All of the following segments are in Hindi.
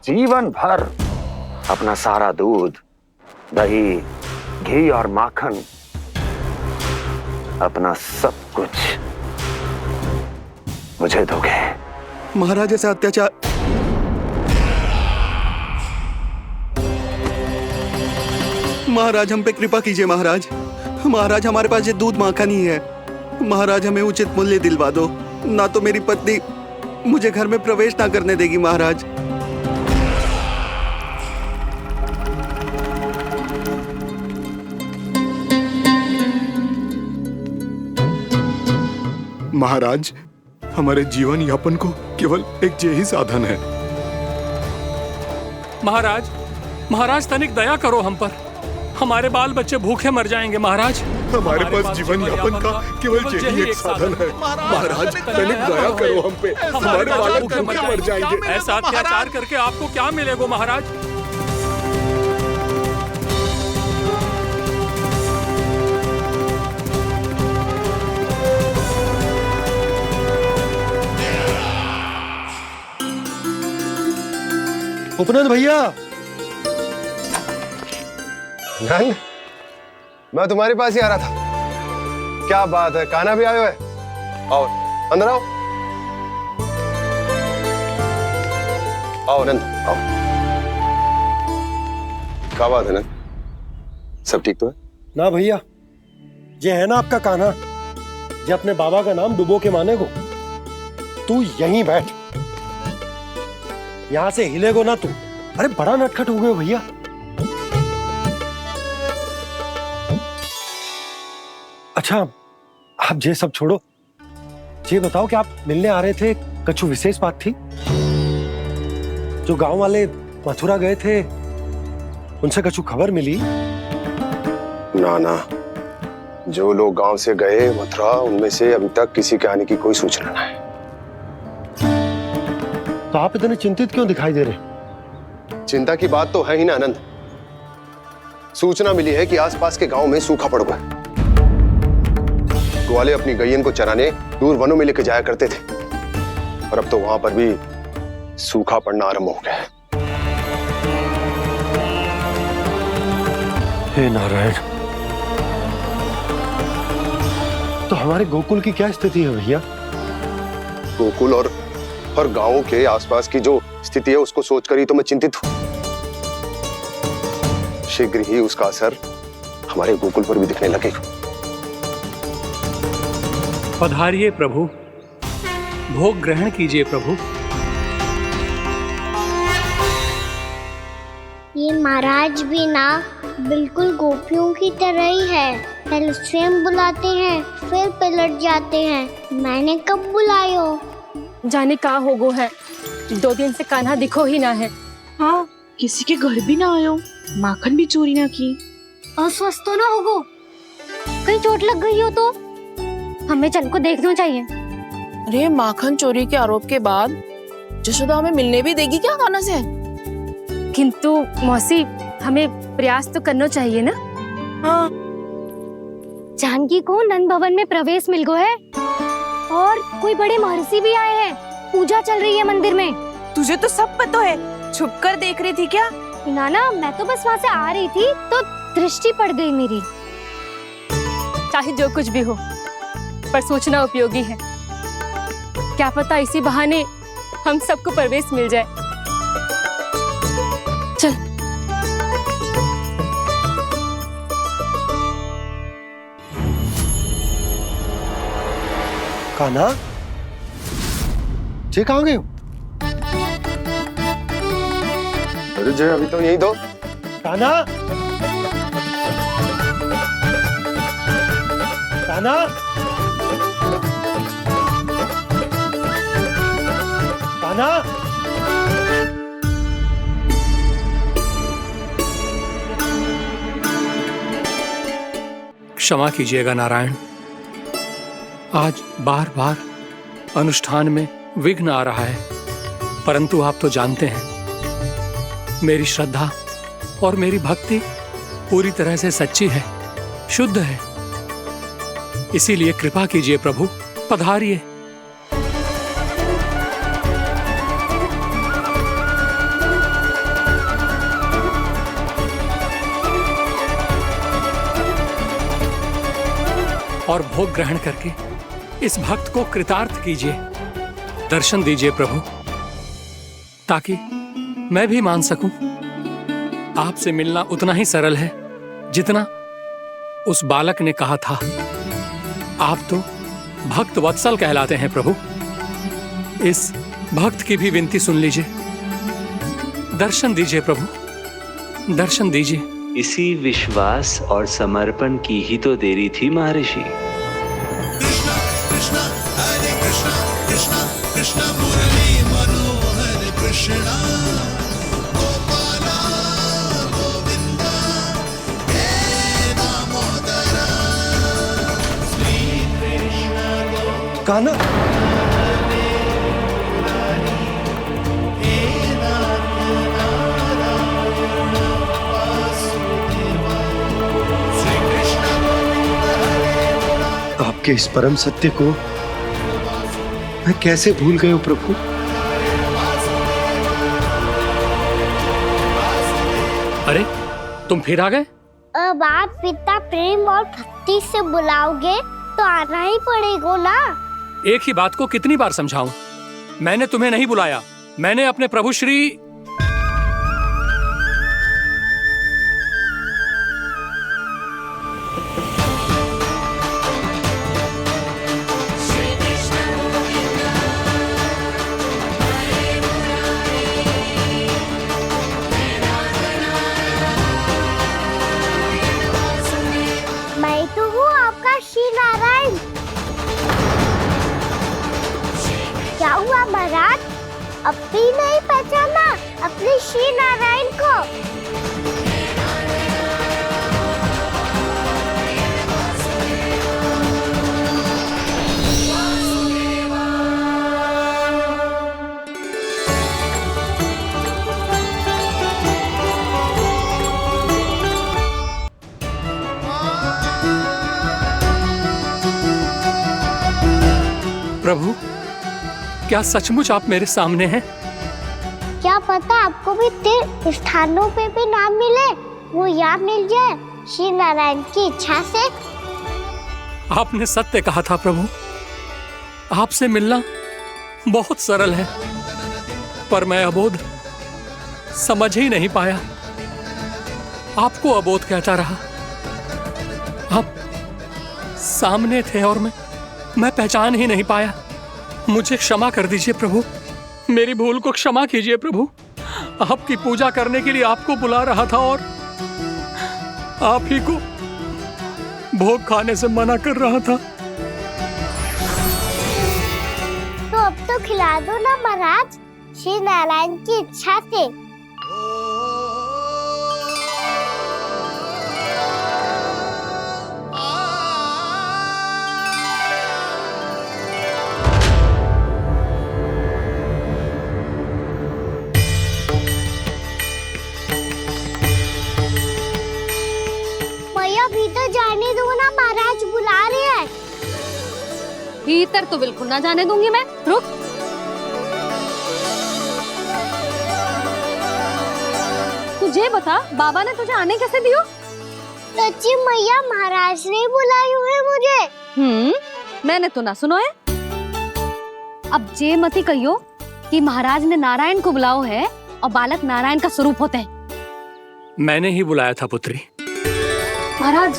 जीवन भर अपना सारा दूध, दही, घी और माखन, अपना सब कुछ मुझे दोगे? महाराज ऐसा अत्याचार। महाराज हम पे कृपा कीजिए महाराज। महाराज हमारे पास ये दूध माखन ही है। महाराज हमें उचित मूल्य दिलवा दो, ना तो मेरी पत्नी मुझे घर में प्रवेश ना करने देगी महाराज। महाराज हमारे जीवन यापन को केवल एक यही साधन है। महाराज, महाराज तनिक दया करो हम पर। हमारे बाल बच्चे भूखे मर जाएंगे महाराज। हमारे पास जीवन यापन का केवल यही एक साधन है। महाराज तनिक दया करो हम पे, हमारे बालक भूखे मर जाएंगे। ऐसा अत्याचार करके आपको क्या मिलेगा महाराज? उपनंद भैया। नंद, मैं तुम्हारे पास ही आ रहा था। क्या बात है, कान्हा भी आयो है? आओ अंदर आओ। आओ नंद आओ। क्या बात है नंद, सब ठीक तो है? ना भैया, ये है ना आपका कान्हा, ये अपने बाबा का नाम डुबो के माने को। तू यहीं बैठ, यहां से हिलेगो ना तू। अरे बड़ा नटखट हो गए भैया। अच्छा आप ये सब छोड़ो, ये बताओ कि आप मिलने आ रहे थे, कछु विशेष बात थी? जो गांव वाले मथुरा गए थे उनसे कछु खबर मिली? ना ना, जो लोग गांव से गए मथुरा, उनमें से अभी तक किसी के आने की कोई सूचना नहीं है। तो आप इतने चिंतित क्यों दिखाई दे रहे? चिंता की बात तो है ही ना आनंद। सूचना मिली है कि आसपास के गांव में सूखा पड़ गया। ग्वाले अपनी गैयन को चराने दूर वनों में लेकर जाया करते थे, और अब तो वहां पर भी सूखा पड़ना आरंभ हो गया है। हे नारायण, तो हमारे गोकुल की क्या स्थिति है भैया? गोकुल और गांवों के आसपास की जो स्थिति है उसको सोचकर ही तो मैं चिंतित हूं। शीघ्र ही उसका असर हमारे गोकुल पर भी दिखने लगेगा। पधारिए प्रभु, भोग ग्रहण कीजिए प्रभु। ये महाराज भी ना बिल्कुल गोपियों की तरह ही है। पहले स्वयं बुलाते हैं, फिर पलट जाते हैं। मैंने कब बुलायो? जाने का होगो है, 2 दिन से कान्हा दिखो ही ना है। हाँ, किसी के घर भी ना आयो, माखन भी चोरी ना की। अस्वस्थ तो ना होगो? कहीं चोट लग गई हो तो? हमें चल को देखना चाहिए। अरे माखन चोरी के आरोप के बाद जशोदा हमें मिलने भी देगी क्या कान्हा से? किंतु मौसी, हमें प्रयास तो करना चाहिए ना। हाँ, जानकी को नंद भवन में प्रवेश मिल गो है, और कोई बड़े महर्षि भी आए हैं। पूजा चल रही है मंदिर में। तुझे तो सब पता है, छुप कर देख रही थी क्या? ना, मैं तो बस वहाँ से आ रही थी तो दृष्टि पड़ गई मेरी। चाहे जो कुछ भी हो, पर सोचना उपयोगी है। क्या पता इसी बहाने हम सबको प्रवेश मिल जाए। चल। कान्हा, ये कहाँ गए हो? अरे जय, अभी तो यही दो। कान्हा, कान्हा, कान्हा। क्षमा कीजिएगा नारायण, आज बार बार अनुष्ठान में विघ्न आ रहा है, परंतु आप तो जानते हैं मेरी श्रद्धा और मेरी भक्ति पूरी तरह से सच्ची है, शुद्ध है। इसीलिए कृपा कीजिए प्रभु, पधारिए। और भोग ग्रहण करके इस भक्त को कृतार्थ कीजिए। दर्शन दीजिए प्रभु, ताकि मैं भी मान सकूं। आपसे मिलना उतना ही सरल है जितना उस बालक ने कहा था। आप तो भक्त वत्सल कहलाते हैं प्रभु। इस भक्त की भी विनती सुन लीजिए। दर्शन दीजिए प्रभु, दर्शन दीजिए। इसी विश्वास और समर्पण की ही तो देरी थी महर्षि। कान्हा, आपके इस परम सत्य को मैं कैसे भूल गया हूं प्रभु। अरे तुम फिर आ गए? अब आप इतना प्रेम और भक्ति से बुलाओगे तो आना ही पड़ेगा ना। एक ही बात को कितनी बार समझाऊं? मैंने तुम्हें नहीं बुलाया, मैंने अपने प्रभु श्री मैं तो हूँ आपका श्री नारायण। क्या हुआ महाराज, अब भी नहीं पहचाना अपने श्री नारायण को? प्रभु, क्या सचमुच आप मेरे सामने हैं? क्या पता आपको भी तीर्थ स्थानों पे भी नाम मिले, वो यहाँ मिल जाए श्री नारायण की इच्छा से। आपने सत्य कहा था प्रभु, आपसे मिलना बहुत सरल है, पर मैं अबोध समझ ही नहीं पाया। आपको अबोध कहता रहा। आप सामने थे और मैं पहचान ही नहीं पाया। मुझे क्षमा कर दीजिए प्रभु, मेरी भूल को क्षमा कीजिए प्रभु। आपकी पूजा करने के लिए आपको बुला रहा था और आप ही को भोग खाने से मना कर रहा था। तो अब तो खिला दो ना महाराज, श्री नारायण की इच्छा से। भीतर जाने दो ना, महाराज बुला रहे हैं। भीतर तो बिल्कुल ना जाने दूंगी मैं। रुक। तुझे बता, बाबा ने तुझे आने कैसे दियो? सच्ची मैया, महाराज ने बुलाई हुई मुझे। मैंने तो ना सुनो है। अब जे मती कहियो कि महाराज ने नारायण को बुलाओ है और बालक नारायण का स्वरूप होते हैं। मैंने ही बुलाया था पुत्री। महाराज,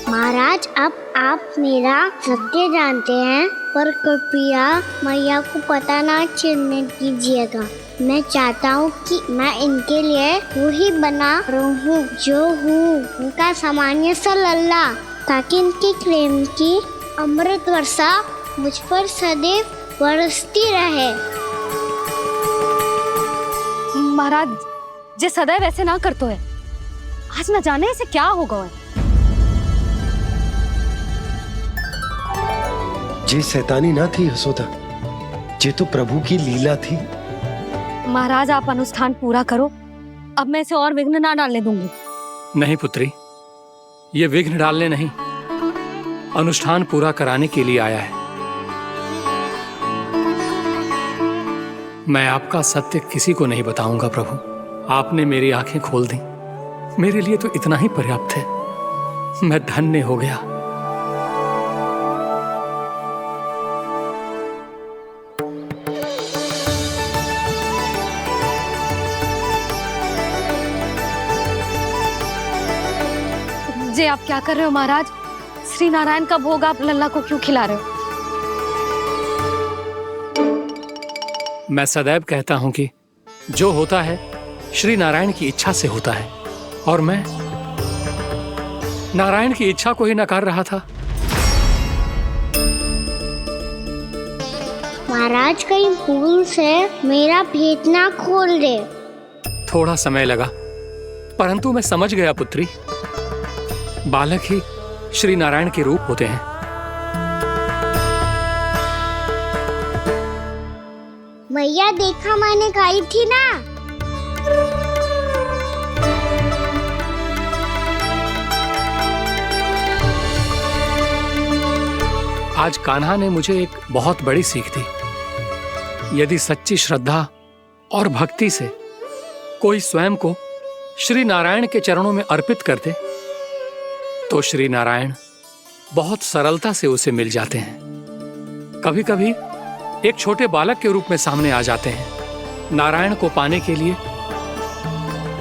महाराज, अब आप मेरा सत्य जानते हैं, पर कृपया मैया को पता ना चलने दीजिएगा। मैं चाहता हूँ कि मैं इनके लिए वही बना रहूँ जो हूँ, उनका सामान्य सा लल्ला, ताकि इनकी प्रेम की अमृत वर्षा मुझ पर सदैव बरसती रहे। महाराज, जे सदैव ऐसे ना करतो है, आज न जाने इसे क्या होगा है। जे शैतानी ना थी यशोदा, जे तो प्रभु की लीला थी। महाराज, आप अनुष्ठान पूरा करो, अब मैं इसे और विघ्न ना डालने दूंगी। नहीं पुत्री, ये विघ्न डालने नहीं, अनुष्ठान पूरा कराने के लिए आया है। मैं आपका सत्य किसी को नहीं बताऊंगा प्रभु। आपने मेरी आंखें खोल दी, मेरे लिए तो इतना ही पर्याप्त है। मैं धन्य हो गया। जे आप क्या कर रहे हो महाराज? श्री नारायण का भोग आप लल्ला को क्यों खिला रहे हो? मैं सदैव कहता हूं कि जो होता है श्री नारायण की इच्छा से होता है, और मैं नारायण की इच्छा को ही नकार रहा था। महाराज कहीं भूल से मेरा भेद ना खोल दे। थोड़ा समय लगा, परंतु मैं समझ गया पुत्री। बालक ही श्री नारायण के रूप होते हैं। मैया देखा मैंने खाई थी ना। आज कान्हा ने मुझे एक बहुत बड़ी सीख दी। यदि सच्ची श्रद्धा और भक्ति से कोई स्वयं को श्री नारायण के चरणों में अर्पित कर दे, तो श्री नारायण बहुत सरलता से उसे मिल जाते हैं। कभी कभी एक छोटे बालक के रूप में सामने आ जाते हैं। नारायण को पाने के लिए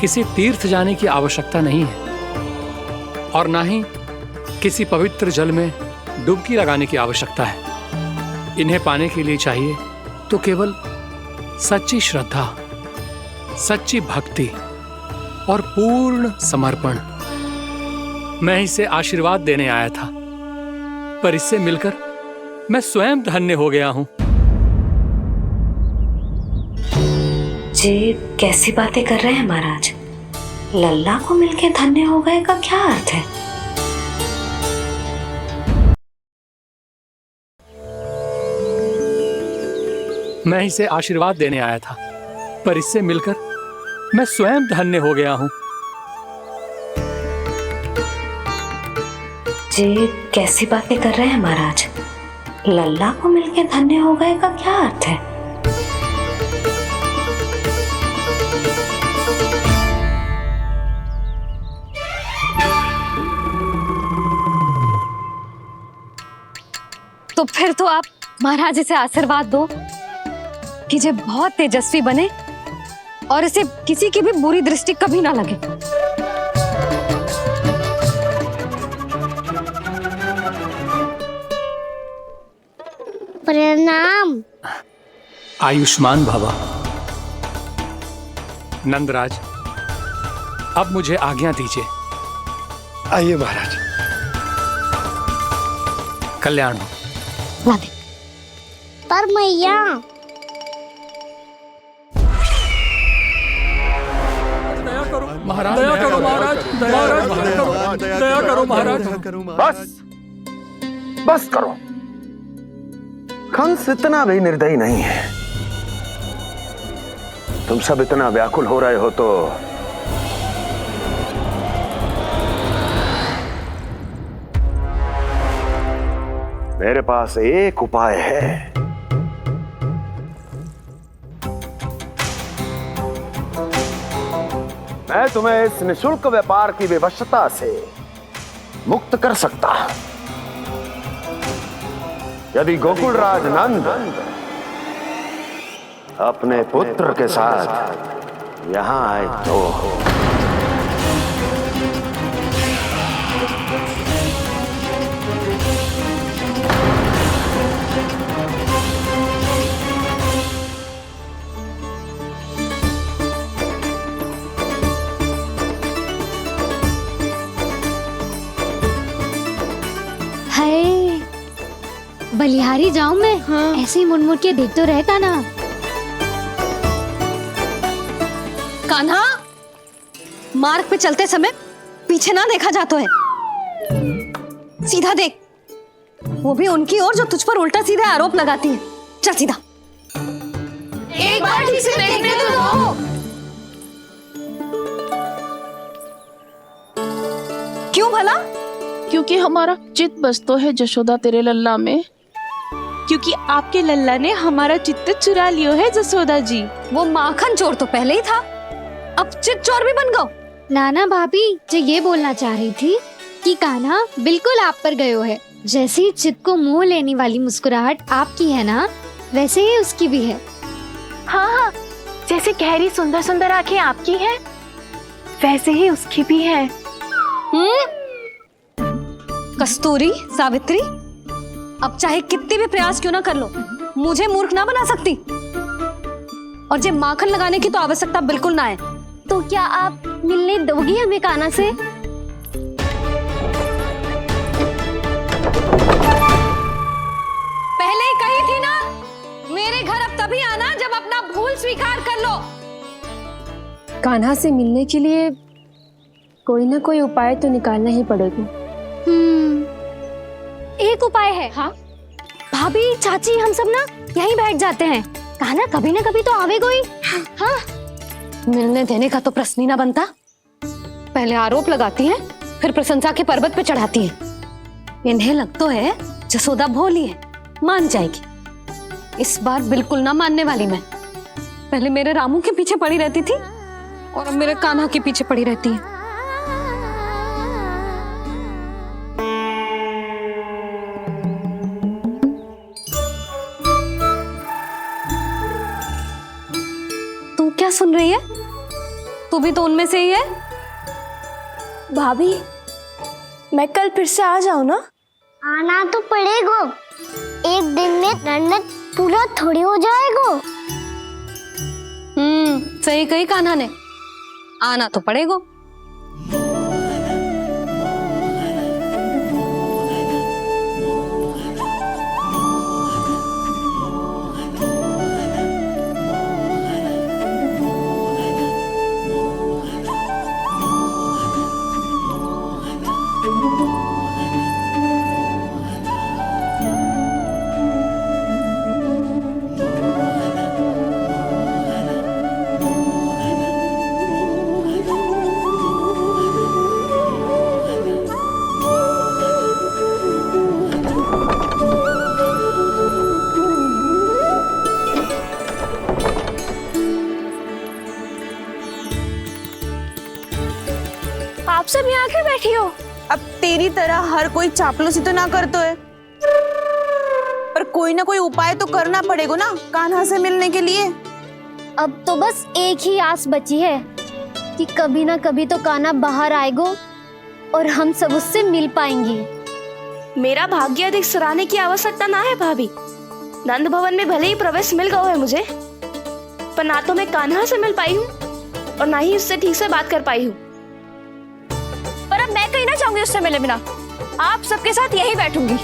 किसी तीर्थ जाने की आवश्यकता नहीं है, और ना ही किसी पवित्र जल में डुबकी लगाने की आवश्यकता है। इन्हें पाने के लिए चाहिए तो केवल सच्ची श्रद्धा, सच्ची भक्ति और पूर्ण समर्पण। मैं इसे आशीर्वाद देने आया था, पर इससे मिलकर मैं स्वयं धन्य हो गया हूं। जी कैसी बातें कर रहे हैं महाराज? लल्ला को मिलके धन्य हो गए का क्या अर्थ है? मैं इसे आशीर्वाद देने आया था, पर इससे मिलकर मैं स्वयं धन्य हो गया हूं। जी कैसी बातें कर रहे हैं महाराज? लल्ला को मिलके धन्य हो गए का क्या अर्थ है? तो फिर तो आप महाराज इसे आशीर्वाद दो कि ये बहुत तेजस्वी बने और इसे किसी की भी बुरी दृष्टि कभी ना लगे। प्रणाम। आयुष्मान भव। नंदराज, अब मुझे आज्ञा दीजिए। आइए महाराज। कल्याण हो। राधे। पर मैया महाराज, दया करो महाराज, दया करो महाराज। बस बस करो। कंस इतना भी निर्दयी नहीं है। तुम सब इतना व्याकुल हो रहे हो तो मेरे पास एक उपाय है। मैं तुम्हें इस निशुल्क व्यापार की विवशता से मुक्त कर सकता हूं। यदि गोकुलराज नंद अपने पुत्र के साथ यहां आए तो बलिहारी जाऊं मैं? हाँ। ऐसे ही मुड़ के देख तो रहता ना। कान्हा, मार्ग पे चलते समय पीछे ना देखा जाता है, सीधा देख। वो भी उनकी ओर जो तुझ पर उल्टा सीधा आरोप लगाती है। चल सीधा। एक बार ठीक से देखने तो दो। क्यों भला? क्योंकि हमारा चित्त बस तो है जशोदा तेरे लल्ला में। क्योंकि आपके लल्ला ने हमारा चित्त चुरा लियो है जसोदा जी। वो माखन चोर तो पहले ही था, अब चित चोर भी बन गो। नाना भाभी जो ये बोलना चाह रही थी कि कान्हा बिल्कुल आप पर गयो है। जैसे ही चित को मोह लेने वाली मुस्कुराहट आपकी है ना, वैसे ही उसकी भी है। हाँ हाँ, जैसे गहरी सुंदर सुंदर आंखें आपकी हैं, वैसे ही उसकी भी है। कस्तूरी, सावित्री, अब चाहे कितने भी प्रयास क्यों ना कर लो, मुझे मूर्ख ना बना सकती। और जे माखन लगाने की तो आवश्यकता बिल्कुल ना है। तो क्या आप मिलने दोगी हमें कान्हा से? पहले ही कही थी ना, मेरे घर अब तभी आना जब अपना भूल स्वीकार कर लो। कान्हा से मिलने के लिए कोई ना कोई उपाय तो निकालना ही पड़ेगा। एक उपाय है। हाँ भाभी, चाची, हम सब ना यहीं बैठ जाते हैं। कान्हा कभी ना कभी तो आवेगा ही। हाँ, मिलने देने का तो प्रश्न ही ना बनता। पहले आरोप लगाती हैं, फिर प्रशंसा के पर्वत पे चढ़ाती हैं। इन्हें लगता है जसोदा भोली है, मान जाएगी। इस बार बिल्कुल ना मानने वाली मैं। पहले मेरे रामू के पीछे पड़ी रहती थी और अब मेरे कान्हा के पीछे पड़ी रहती है। तू क्या सुन रही है? तू भी तो उनमें से ही है। भाभी, मैं कल फिर से आ जाऊं ना? आना तो पड़ेगा। एक दिन में रन्नत पूरा थोड़ी हो जाएगा। सही कही कान्हा ने, आना तो पड़ेगा। आप सब यहाँ क्यों बैठी हो? अब तेरी तरह हर कोई चापलूसी तो ना करतो है, पर कोई ना कोई उपाय तो करना पड़ेगा ना कान्हा से मिलने के लिए। अब तो बस एक ही आस बची है कि कभी ना कभी तो कान्हा बाहर आएगा और हम सब उससे मिल पाएंगे। मेरा भाग्य अधिक सराहने की आवश्यकता ना है भाभी। नंद भवन में भले ही प्रवेश मिल गया है मुझे, पर ना तो मैं कान्हा से मिल पाई हूँ और ना ही उससे ठीक से बात कर पाई हूँ। पर अब मैं कहीं ना चाहूंगी उससे मिले बिना। आप सबके साथ यहीं बैठूंगी।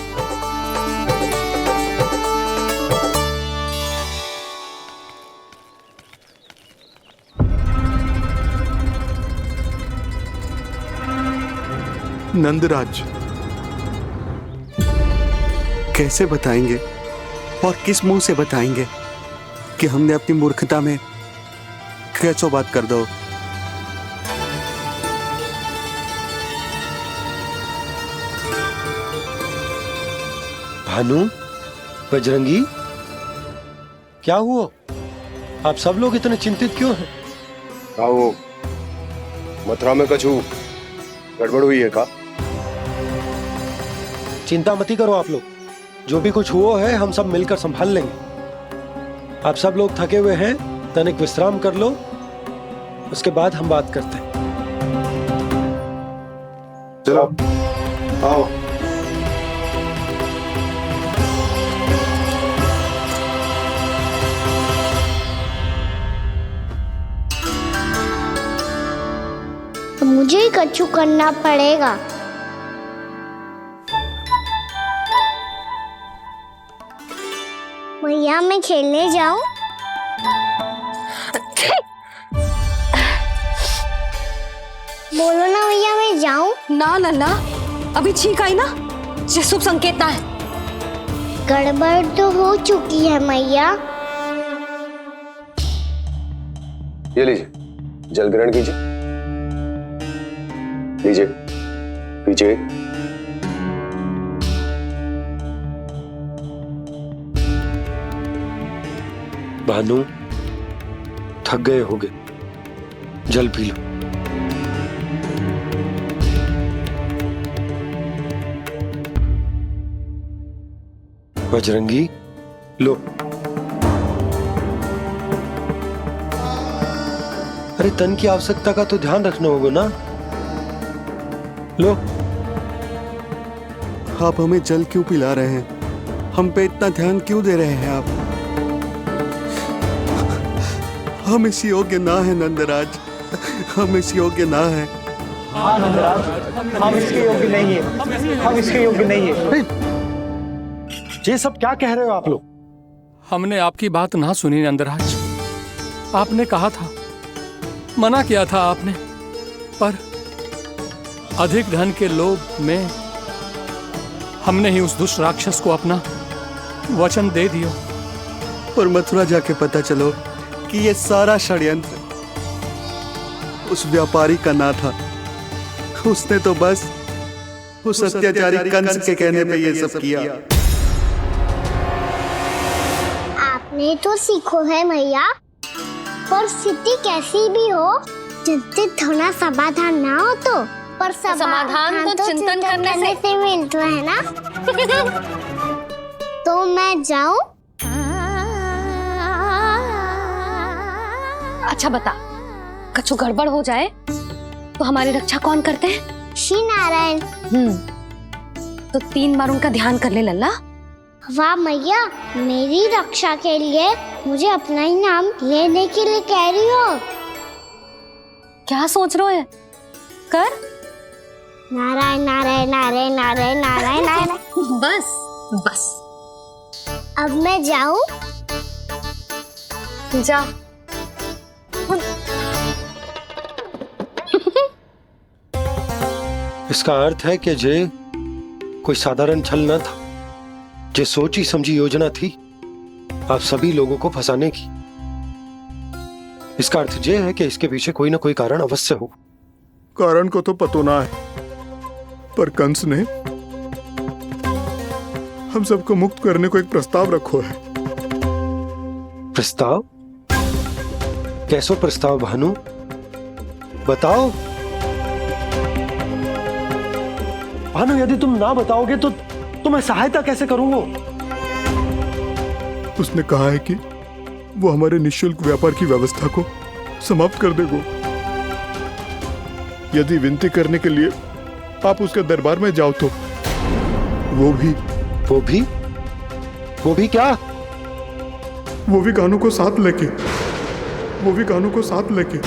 नंदराज, कैसे बताएंगे और किस मुंह से बताएंगे कि हमने अपनी मूर्खता में कैसो बात कर दो। भानु, बजरंगी, क्या हुआ? आप सब लोग इतने चिंतित क्यों हैं? आओ, मथुरा में कछु गड़बड़ हुई है का? चिंता मत करो आप लोग, जो भी कुछ हुआ है हम सब मिलकर संभाल लेंगे। आप सब लोग थके हुए हैं, तनिक विश्राम कर लो, उसके बाद हम बात करते हैं। चलो आओ। तो मुझे ही कछु करना पड़ेगा। भैया मैं खेलने जाऊं? बोलो ना भैया, मैं जाऊं? ना लल्ला, अभी छींक आई ना, ये शुभ संकेत ना है। गड़बड़ तो हो चुकी है मैया। ये लीजिए, जल ग्रहण कीजिए। लीजिए, पीजिए। भानु, थक गए होगे, जल पी लो। बजरंगी, लो। अरे तन की आवश्यकता का तो ध्यान रखना होगा ना। लो। आप हमें जल क्यों पिला रहे हैं? हम पे इतना ध्यान क्यों दे रहे हैं आप? हम इस योग्य ना है नंदराज, हम इस योग्य ना है। हाँ नंदराज, हम इसके योग्य नहीं है, हम इसके योग्य नहीं है। ये सब क्या कह रहे हो आप लोग? हमने आपकी बात ना सुनी नंदराज। आपने कहा था, मना किया था आपने, पर अधिक धन के लोभ में हमने ही उस दुष्ट राक्षस को अपना वचन दे दिया। और मथुरा जाके पता चलो कि ये सारा षड्यंत्र उस व्यापारी का ना था। उसने तो बस उस अत्याचारी कंस के कहने पे ये सब किया। आपने तो सीखो है भैया, पर स्थिति कैसी भी हो, चिंतित होना समाधान ना हो तो, पर समाधान तो चिंतन करने से मिलता है ना। तो मैं जाऊं? अच्छा बता, कछु गड़बड़ हो जाए तो हमारी रक्षा कौन करते हैं? श्री नारायण। तो 3 बार उनका ध्यान कर ले लल्ला। वाह मैया, मेरी रक्षा के लिए मुझे अपना ही नाम लेने के लिए कह रही हो? क्या सोच रहे हो? कर। नारायण नारायण नारायण नारायण नारायण नारायण। बस बस। अब मैं जाऊं? जा। इसका अर्थ है कि जे कोई साधारण छल न था, जे सोची समझी योजना थी आप सभी लोगों को फंसाने की। इसका अर्थ ये है कि इसके पीछे कोई ना कोई कारण अवश्य हो। कारण को तो पतो ना है, पर कंस ने हम सबको मुक्त करने को एक प्रस्ताव रखो है। प्रस्ताव? कैसो प्रस्ताव भानु, बताओ। भानु, यदि तुम ना बताओगे तो मैं सहायता कैसे करूंगा? उसने कहा है कि वो हमारे निःशुल्क व्यापार की व्यवस्था को समाप्त कर देगा यदि विनती करने के लिए आप उसके दरबार में जाओ तो। वो भी क्या? वो भी कानों को साथ लेके, वो भी कानों को साथ लेके,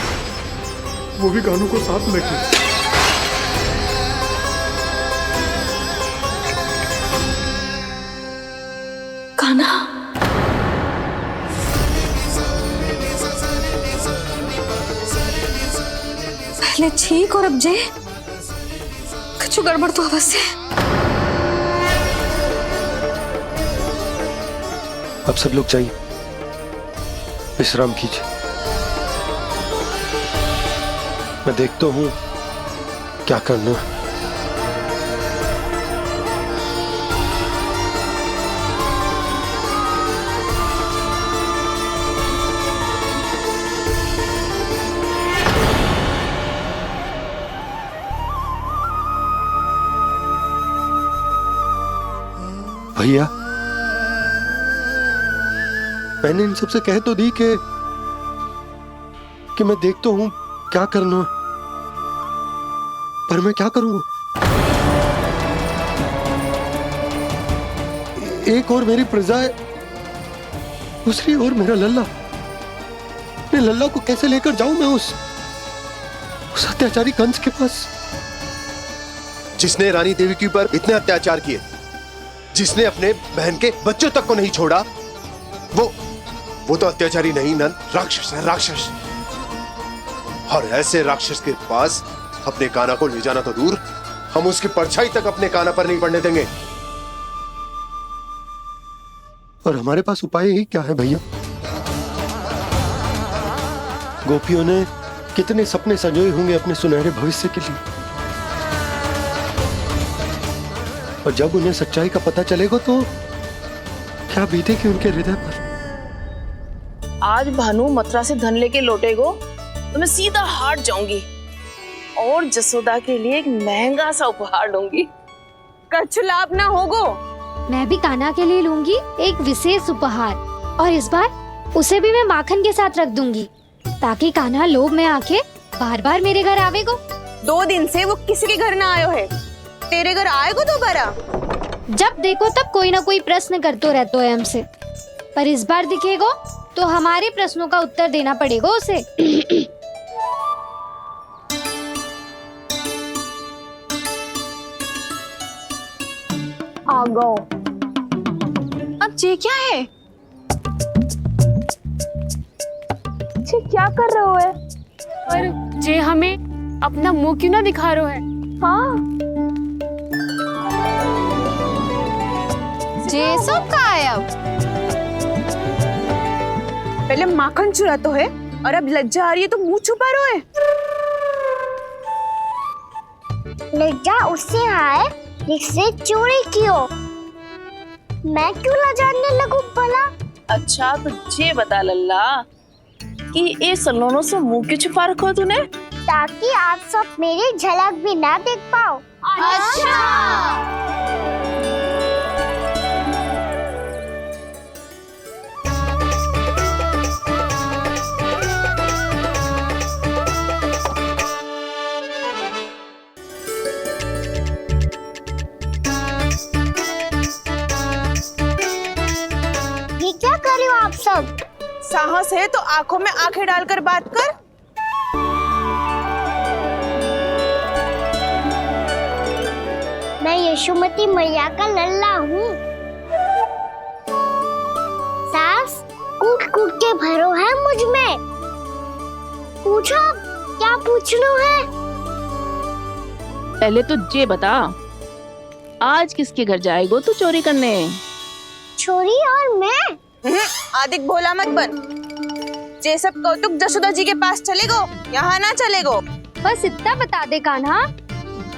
वो भी कानों को साथ लेके। कान्हा, पहले ठीक और अब जे कुछ गड़बड़ तो अवश्य। अब सब लोग जाइए, विश्राम कीजिए। मैं देखता हूं क्या करना है। भैया, मैंने इन सबसे कह तो दी कि मैं देखता हूं क्या करना, पर मैं क्या करूंगा? एक और मेरी प्रजा है, दूसरी ओर मेरा लल्ला। मैं लल्ला को कैसे लेकर जाऊं मैं उस अत्याचारी कंस के पास? जिसने रानी देवी के ऊपर इतने अत्याचार किए, जिसने अपने बहन के बच्चों तक को नहीं छोड़ा, वो तो अत्याचारी नहीं नंद, राक्षस है, राक्षस। और ऐसे राक्षस के पास अपने कान्हा को ले जाना तो दूर, हम उसकी परछाई तक अपने कान्हा पर नहीं पड़ने देंगे। और हमारे पास उपाय ही क्या है भैया? गोपियों ने कितने सपने संजोए होंगे अपने सुनहरे भविष्य के लिए, और जब उन्हें सच्चाई का पता चलेगा तो क्या बीतेगी उनके हृदय पर? आज भानु मथुरा से धन लेके लौटेगो तो मैं सीधा हाट जाऊंगी और जसोदा के लिए एक महंगा सा उपहार दूंगी। कछु लाभ ना होगो। मैं भी कान्हा के लिए लूंगी एक विशेष उपहार, और इस बार उसे भी मैं माखन के साथ रख दूंगी ताकि कान्हा लोभ में आके बार बार मेरे घर आवेगो। 2 दिन से वो किसी के घर ना आयो है, तेरे घर आएगो दोबारा? जब देखो तब कोई ना कोई प्रश्न करते रहते है हमसे, पर इस बार दिखेगो तो हमारे प्रश्नों का उत्तर देना पड़ेगा उसे। आ गो। अब ये क्या है? ये क्या कर रहे हो है? पर जे हमें अपना मुंह क्यों ना दिखा रहे है? हाँ, जे सब का है अब? पहले माखन चुरा तो है और अब लज्जा आ रही है तो मुंह छुपा रहे है। लज्जा उससे आए जिसने चोरी की हो। मैं क्यों लजाने लगूं भला? अच्छा तो ये बता लल्ला कि ये सलोनों से मुंह क्यों छुपा रखो तूने? ताकि आप सब मेरी झलक भी ना देख पाओ। अच्छा। ये क्या कर रहे हो आप सब? साहस है तो आंखों में आंखें डालकर बात कर। मैं यशोमती मैया का लल्ला हूँ। सास कूट कूट के भरो है मुझ में। पूछो क्या पूछना है? पहले तो ये बता, आज किसके घर जाएगो तू चोरी करने? छोरी और मैं? आदिक भोला मत बन। जे सब कौतुक जसोदा जी के पास चलेगो, यहाँ ना चलेगो। बस इतना बता दे कान्हा,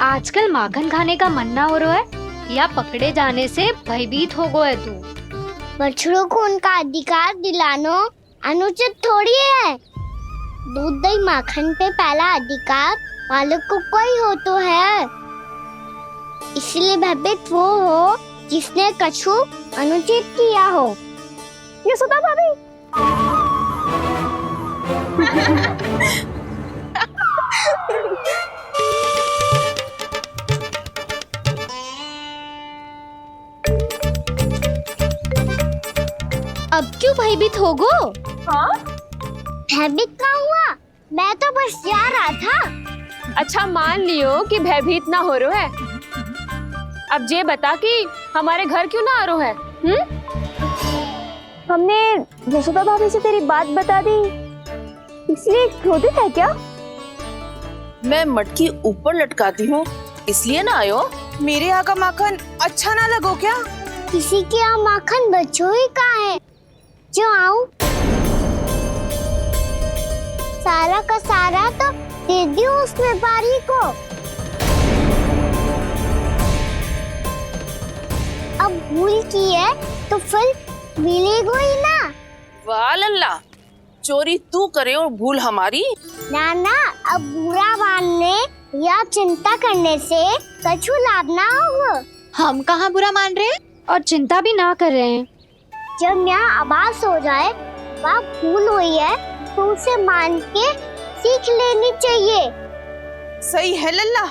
आजकल माखन खाने का मन ना हो रहा है या पकड़े जाने से भयभीत हो गया है तू? बछड़ों को उनका अधिकार दिलाना अनुचित थोड़ी है। दूध दही माखन पे पहला अधिकार मालिक को कोई हो तो है। इसलिए भयभीत वो हो जिसने कछु अनुचित किया हो। यशोदा भाभी। अब क्यों भयभीत हो गो? हाँ? भयभीत क्या हुआ? मैं तो बस जा रहा था। अच्छा मान लियो कि भयभीत ना हो रहा है। अब ये बता कि हमारे घर क्यों ना आ रहा है? हमने यशोदा भाभी से तेरी बात बता दी, इसलिए क्रोधित है क्या? मैं मटकी ऊपर लटकाती हूँ इसलिए ना आयो? मेरे यहाँ का माखन अच्छा ना लगो क्या? किसी के यहाँ माखन बच्चों ही कहाँ है जो आऊं? सारा का सारा तो दे दियो उस व्यापारी को। अब भूल की है तो फल मिलेगा ही ना। वाह लल्ला, चोरी तू करे और भूल हमारी। ना ना, अब बुरा मानने या चिंता करने से कछु लाभ ना होगा। हम कहाँ बुरा मान रहे हैं और चिंता भी ना कर रहे हैं। जब यहाँ आभास हो जाए वहाँ भूल हुई है तो उसे मान के सीख लेनी चाहिए। सही है लल्ला,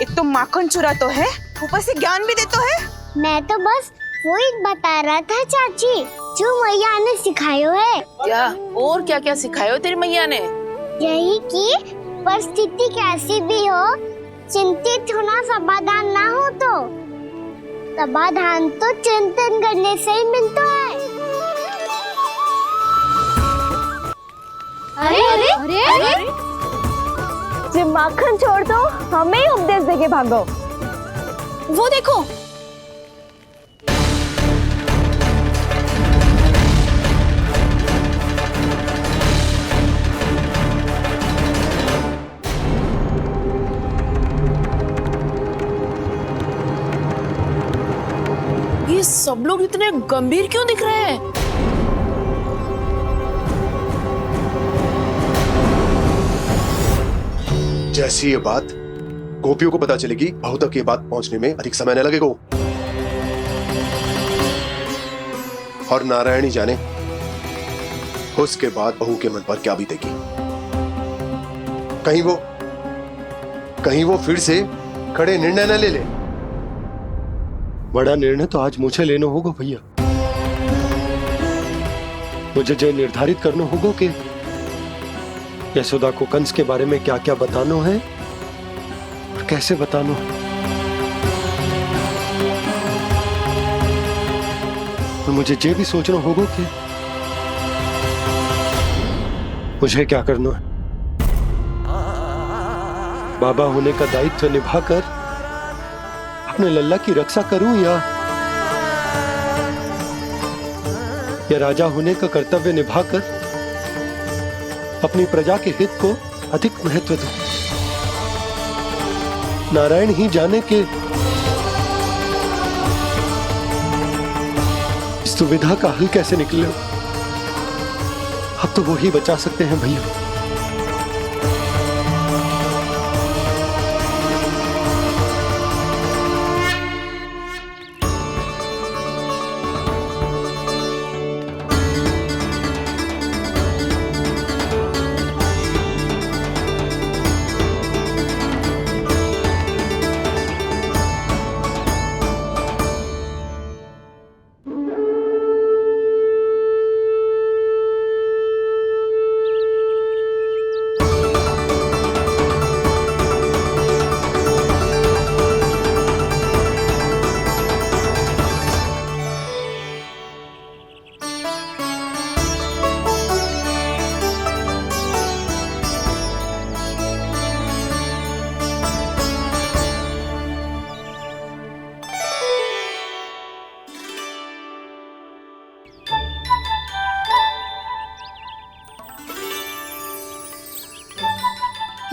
एक तो माखन चुरा तो है, ऊपर से ज्ञान भी दे तो है। मैं तो बस वही बता रहा था चाची जो मैया ने सिखायो है। क्या और क्या क्या सिखायो तेरी मैया ने? यही कि परिस्थिति कैसी भी हो, चिंतित होना समाधान ना हो तो समाधान तो चिंतन करने से ही मिलता है। अरे अरे अरे, अरे? जब माखन छोड़ दो हमें ही उपदेश देके भागो। वो देखो, ये सब लोग इतने गंभीर क्यों दिख रहे हैं? जैसी ये बात गोपियों को पता चलेगी, बहू तक ये बात पहुंचने में अधिक समय न लगेगा। और नारायण ही जाने उसके बाद बहू के मन पर क्या बीतेगी। कहीं वो फिर से खड़े निर्णय न ले ले। बड़ा निर्णय तो आज मुझे लेना होगा भैया। मुझे जो निर्धारित करना होगा कि यशोदा को कंस के बारे में क्या क्या बताना है और कैसे बताना है। और मुझे ये भी सोचना होगा कि मुझे क्या करना है। बाबा होने का दायित्व निभाकर अपने लल्ला की रक्षा करूं या राजा होने का कर्तव्य निभाकर अपनी प्रजा के हित को अधिक महत्व दूं। नारायण ही जाने के इस दुविधा का हल कैसे निकले। अब तो वो ही बचा सकते हैं भैया।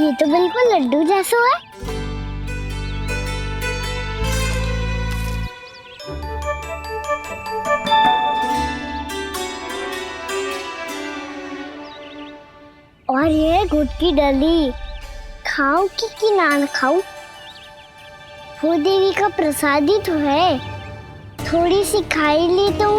ये तो बिल्कुल लड्डू जैसा है। और ये गुड़ की डली खाओ कि ना खाओ, वो देवी का प्रसाद ही तो है। थोड़ी सी खाई ली तो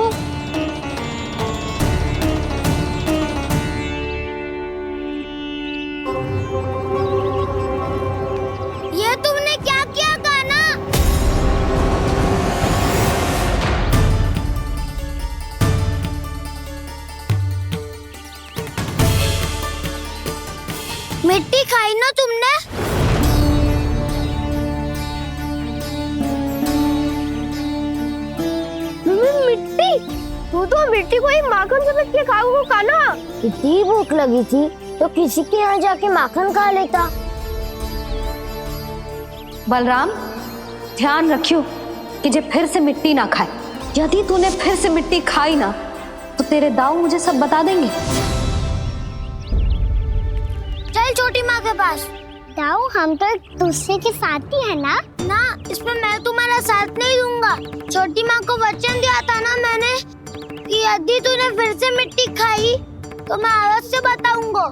ये तुमने क्या किया कान्हा? मिट्टी खाई ना तुमने? मिट्टी? तू तो मिट्टी को ही माखन से मिट्टी खाओगे कान्हा। कितनी भूख लगी थी तो किसी के यहाँ जाके माखन खा लेता। बलराम, ध्यान रखियो कि जे फिर से मिट्टी ना खाए। यदि तूने फिर से मिट्टी खाई ना तो तेरे दाऊ मुझे सब बता देंगे। चल छोटी माँ के पास। दाऊ, हम तो एक दूसरे के साथ ही है ना? ना, इसमें मैं तुम्हारा साथ नहीं दूंगा। छोटी माँ को वचन दिया था ना मैंने कि यदि तूने फिर से मिट्टी खाई तो मैं अवश्य बताऊंगा।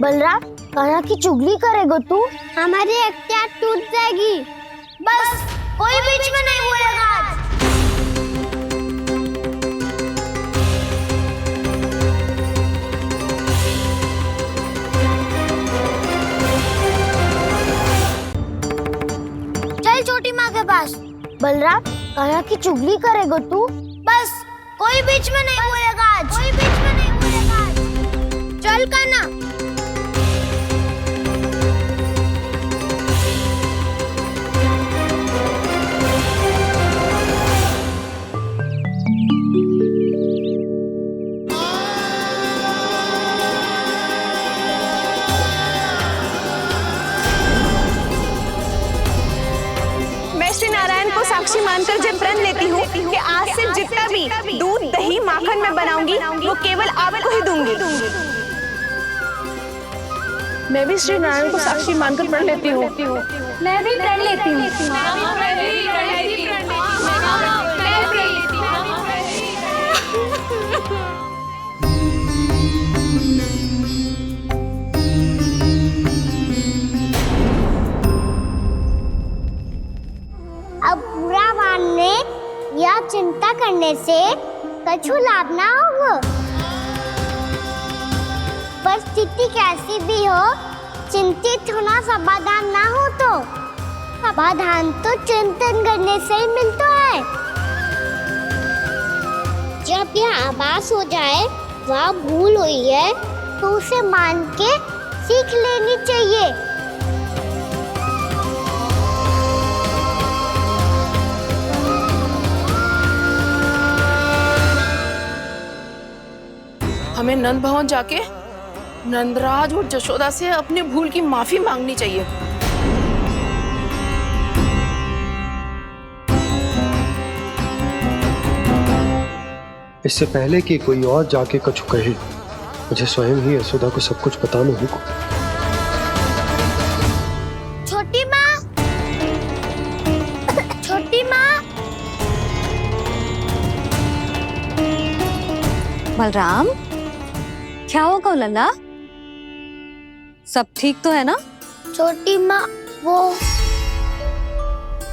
बलराम, कान्हा की चुगली करेगा तू? हमारी अख्तियार टूट जाएगी। बस कोई बीच में नहीं बोलेगा आज। चल छोटी माँ के पास। बलराम, कान्हा की चुगली करेगा तू? बस कोई बीच में नहीं बोलेगा आज। कोई बीच में नहीं बोलेगा आज। चल कान्हा। श्री नारायण को साक्षी मानकर जब प्रण लेती हूँ कि आज से जितना भी दूध दही माखन मैं बनाऊंगी वो केवल आपको ही दूंगी। मैं भी श्री नारायण को साक्षी मानकर प्रण लेती हूँ। मैं भी प्रण लेती हूँ। करने से कछु लाभ ना होगा। पर स्थिति कैसी भी हो, चिंतित होना समाधान ना हो तो समाधान तो चिंतन करने से ही मिलता है। जब यह आभास हो जाए वह भूल हुई है तो उसे मान के सीख लेनी चाहिए। हमें नंद भवन जाके नंदराज और जशोदा से अपनी भूल की माफी मांगनी चाहिए। इससे पहले कि कोई और जाके कछु कहे, मुझे स्वयं ही यशोदा को सब कुछ बताना होगा। छोटी माँ, छोटी माँ। बलराम, क्या होगा लल्ला? सब ठीक तो है ना? छोटी माँ, वो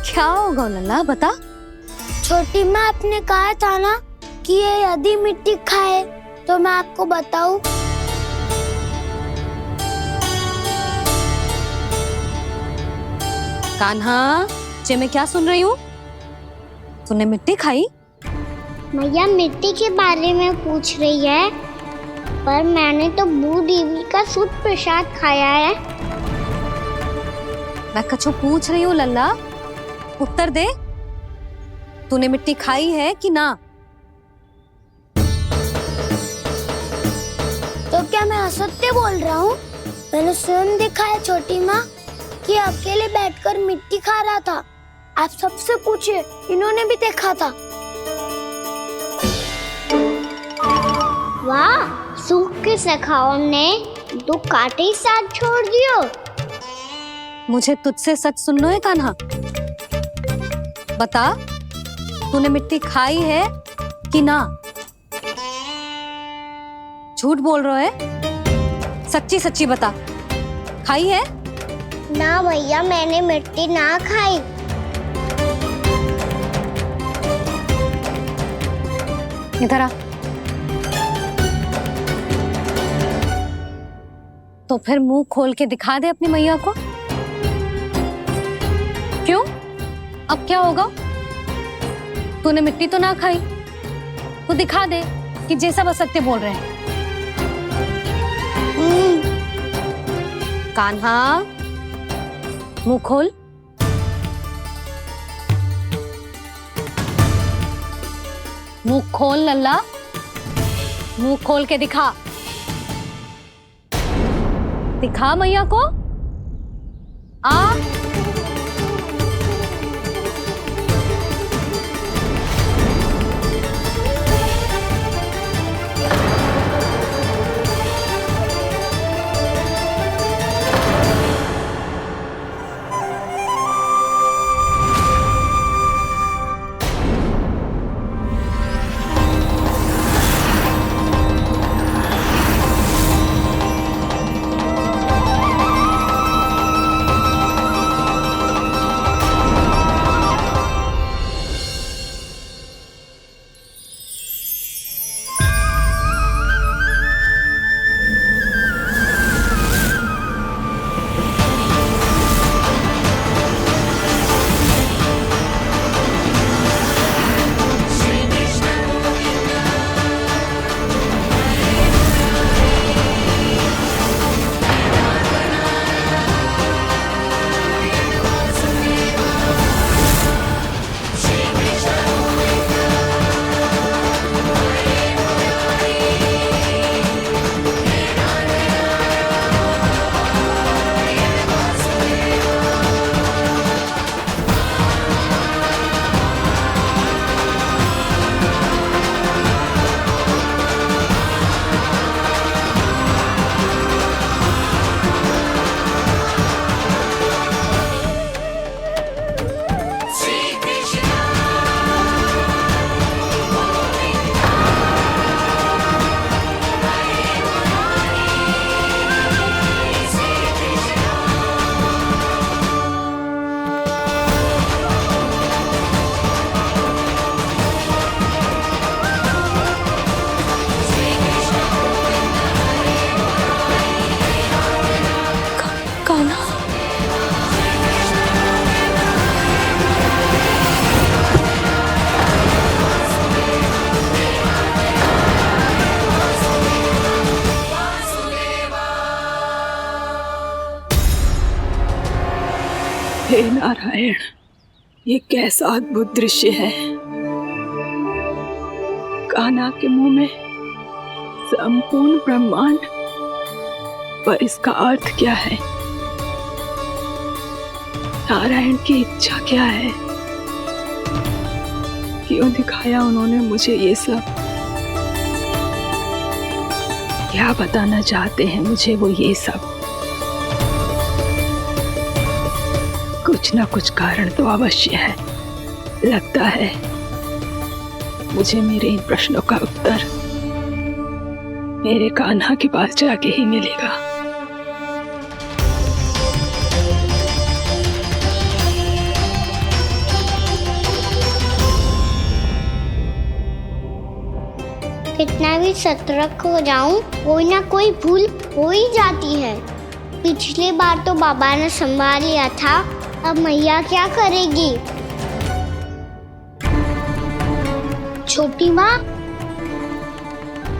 क्या होगा लल्ला, बता। छोटी माँ, आपने कहा था ना कि ये यदि मिट्टी खाए तो मैं आपको बताऊं। कान्हा, जे मैं क्या सुन रही हूँ? तूने मिट्टी खाई? मैया मिट्टी के बारे में पूछ रही है, पर मैंने तो भू देवी का शुद्ध प्रसाद खाया है। मैं कछु पूछ रही हूँ लल्ला, उत्तर दे। तूने मिट्टी खाई है कि ना? तो क्या मैं असत्य बोल रहा हूँ? मैंने स्वयं देखा है छोटी माँ कि अकेले बैठकर मिट्टी खा रहा था। आप सबसे पूछिए, इन्होंने भी देखा था। वाह, सूख के सखाओ ने 2 कांटे ही साथ छोड़ दियो। मुझे तुझसे सच सुनना है कान्हा। बता, तूने मिट्टी खाई है कि ना? झूठ बोल रहा है, सच्ची सच्ची बता, खाई है? ना भैया, मैंने मिट्टी ना खाई। इधर आ। तो फिर मुंह खोल के दिखा दे अपनी मैया को। क्यों? अब क्या होगा? तूने मिट्टी तो ना खाई, तो दिखा दे कि जे सब असत्य बोल रहे हैं। कान्हा, मुंह खोल। मुंह खोल लल्ला, मुंह खोल के दिखा। दिखा मैया को। आ हे नारायण, ये कैसा अद्भुत दृश्य है। कान्हा के मुंह में संपूर्ण ब्रह्मांड, पर इसका अर्थ क्या है? नारायण की इच्छा क्या है? क्यों दिखाया उन्होंने मुझे ये सब? क्या बताना चाहते हैं मुझे वो ये सब? कुछ ना कुछ कारण तो अवश्य है। लगता है मुझे मेरे इन प्रश्नों का उत्तर मेरे कान्हा के पास जाके ही मिलेगा। कितना भी सतर्क हो जाऊं, कोई ना कोई भूल हो ही जाती है। पिछली बार तो बाबा ने संभाल लिया था, अब मैया क्या करेगी? छोटी माँ,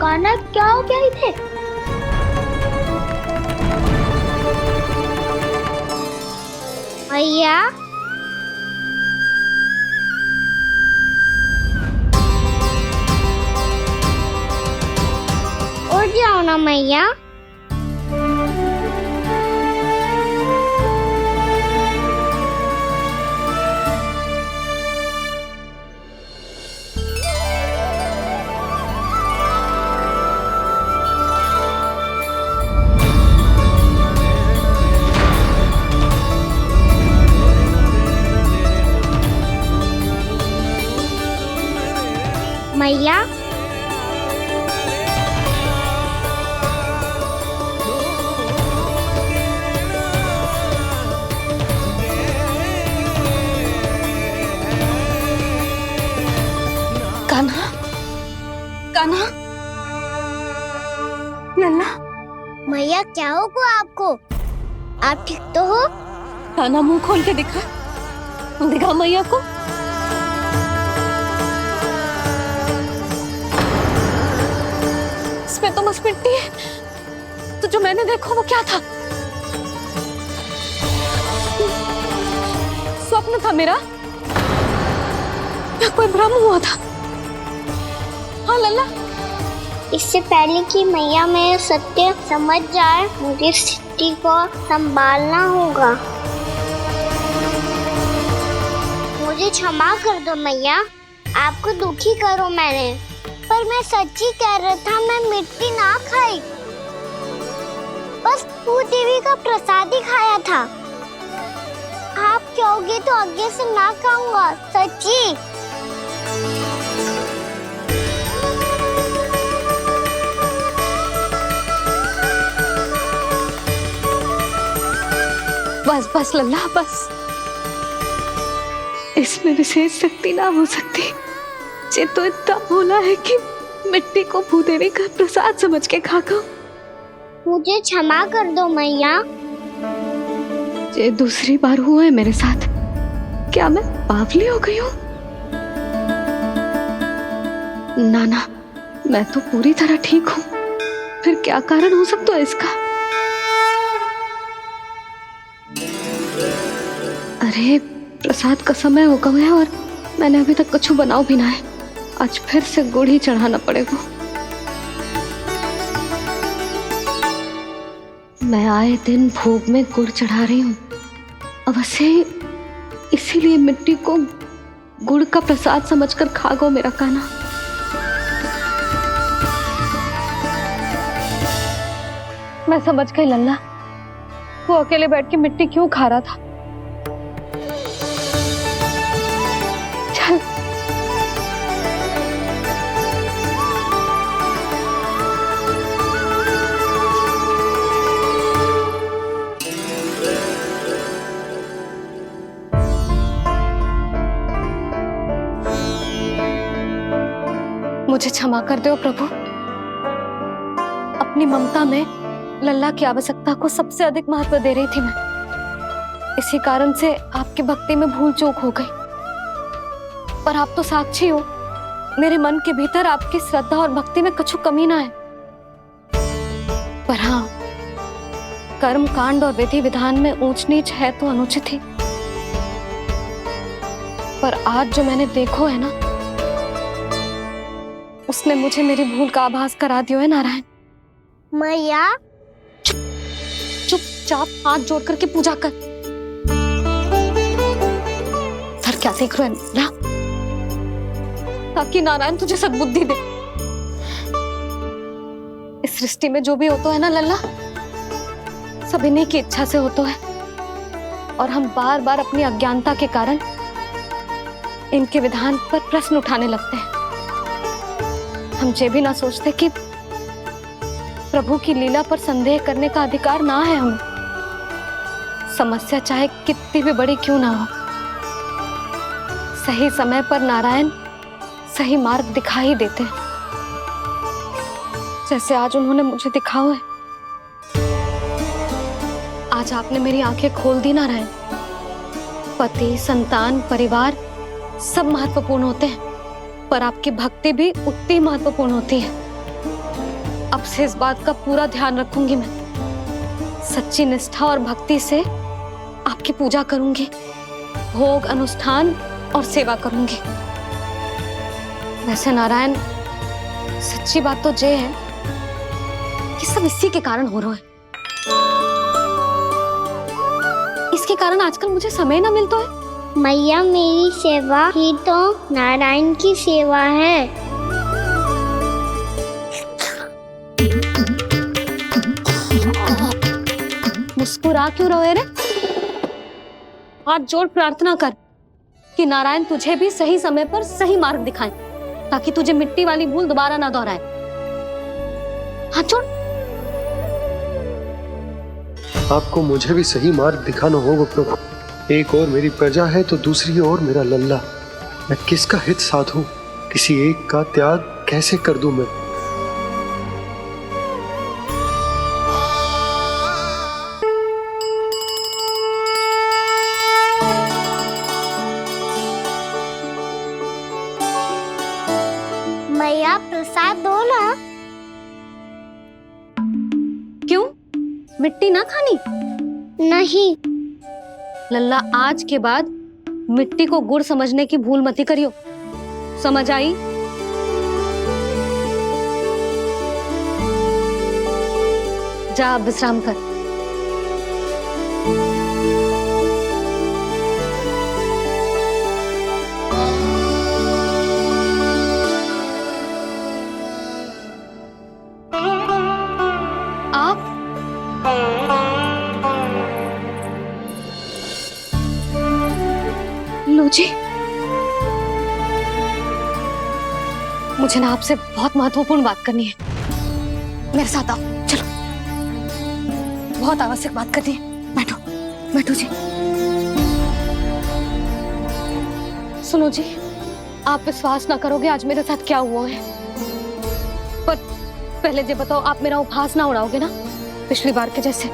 कान्हा क्या हो गया इधर? मैया, उठ जाओ ना मैया। मैया, कान्हा, कान्हा, लल्ला। मैया क्या होगा आपको? आप ठीक तो हो? कान्हा मुंह खोल के दिखा, दिखा मैया को। इसमें तो बस मिट्टी है, तो जो मैंने देखा वो क्या था? स्वप्न था मेरा या कोई भ्रम हुआ था? हाँ लल्ला, इससे पहले कि मैया मेरे सत्य समझ जाए, मुझे स्थिति को संभालना होगा। मुझे क्षमा कर दो मैया, आपको दुखी करो मैंने, पर मैं सच्ची कह रहा था, मैं मिट्टी ना खाई, बस भू देवी का प्रसाद ही खाया था। आप कहोगे तो आगे से ना खाऊंगा, सच्ची। बस बस लल्ला, बस। इसमें विशेष शक्ति ना हो सकती। ये तो इतना भोला है कि मिट्टी को भूदेवी का प्रसाद समझ के खा गया। मुझे क्षमा कर दो मैया। ये दूसरी बार हुआ है मेरे साथ। क्या मैं बावली हो गई हूँ? ना, मैं तो पूरी तरह ठीक हूँ। फिर क्या कारण हो सकता है इसका? अरे प्रसाद का समय हो गया है और मैंने अभी तक कुछ बनाओ भी ना है। आज फिर से गुड़ ही चढ़ाना पड़ेगा। मैं आए दिन भोग में गुड़ चढ़ा रही हूँ, अवश्य इसीलिए मिट्टी को गुड़ का प्रसाद समझकर खा गो मेरा कान्हा। मैं समझ गई लल्ला, वो अकेले बैठ के मिट्टी क्यों खा रहा था। चल मुझे क्षमा कर दो प्रभु। अपनी ममता में लल्ला की आवश्यकता को सबसे अधिक महत्व दे रही थी मैं। इसी कारण से आपकी भक्ति में भूल चूक हो गई। पर आप तो साक्षी हो, मेरे मन के भीतर आपकी श्रद्धा और भक्ति में कुछ कमी ना है। पर हाँ, कर्म कांड और विधि विधान में ऊंच नीच है तो अनुचित ही। पर आज जो मैंने देखो है ना, उसने मुझे मेरी भूल का आभास करा दियो है नारायण। मैया चुपचाप हाथ जोड़ करके पूजा कर। सर क्या देख रहे हो ना, ताकि नारायण तुझे सद्बुद्धि दे। इस सृष्टि में जो भी होता है ना लल्ला, सब इन्हीं की इच्छा से होता है, और हम बार बार अपनी अज्ञानता के कारण इनके विधान पर प्रश्न उठाने लगते हैं। हम ये भी ना सोचते कि प्रभु की लीला पर संदेह करने का अधिकार ना है हमें। समस्या चाहे कितनी भी बड़ी क्यों ना हो, सही समय पर नारायण सही मार्ग दिखा ही देते हैं, जैसे आज उन्होंने मुझे दिखाओ है। आज आपने मेरी आंखें खोल दी नारायण। पति, संतान, परिवार सब महत्वपूर्ण होते हैं, पर आपकी भक्ति भी उतनी महत्वपूर्ण होती है। अब से इस बात का पूरा ध्यान रखूंगी मैं। सच्ची निष्ठा और भक्ति से आपकी पूजा करूंगी, भोग, अनुष्ठान और सेवा करूंगी। वैसे नारायण, सच्ची बात तो ये है कि सब इसी के कारण हो रहा है। इसके कारण आजकल मुझे समय ना मिलता है। मैया, मेरी सेवा ही तो नारायण की सेवा है। मुस्कुरा क्यों रहे रे? हाथ जोड़ प्रार्थना कर कि नारायण तुझे भी सही समय पर सही मार्ग दिखाएं, ताकि तुझे मिट्टी वाली भूल दोबारा ना दोहराए। हाथ जोड़। आपको मुझे भी सही मार्ग दिखाना होगा प्रभु। एक और मेरी प्रजा है तो दूसरी ओर मेरा लल्ला। मैं किसका हित साधूं? किसी एक का त्याग कैसे कर दूं मैं? मैया, प्रसाद दो ना। क्यों? मिट्टी ना खानी? नहीं। लल्ला, आज के बाद मिट्टी को गुड़ समझने की भूल मत करियो। समझ आई? जा विश्राम कर। आप लो जी, मुझे ना आपसे बहुत महत्वपूर्ण बात करनी है। मेरे साथ आओ, चलो। बहुत आवश्यक बात करनी है। बैठो, बैठो जी। सुनो जी, आप विश्वास ना करोगे आज मेरे साथ क्या हुआ है। पर पहले ये बताओ, आप मेरा उपहास ना उड़ाओगे ना, पिछली बार के जैसे?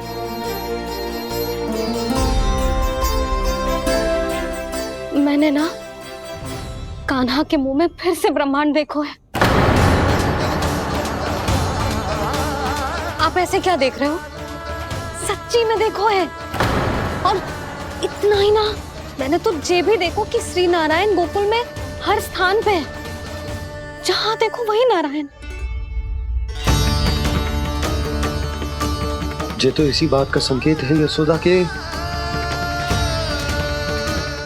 मैंने ना कान्हा के मुंह में फिर से ब्रह्मांड देखो है। आप ऐसे क्या देख रहे हो? सच्ची में देखो है। और इतना ही ना, मैंने तो ये भी देखो कि श्री नारायण गोकुल में हर स्थान पे है। जहां देखो वही नारायण। ये तो इसी बात का संकेत है यशोदा के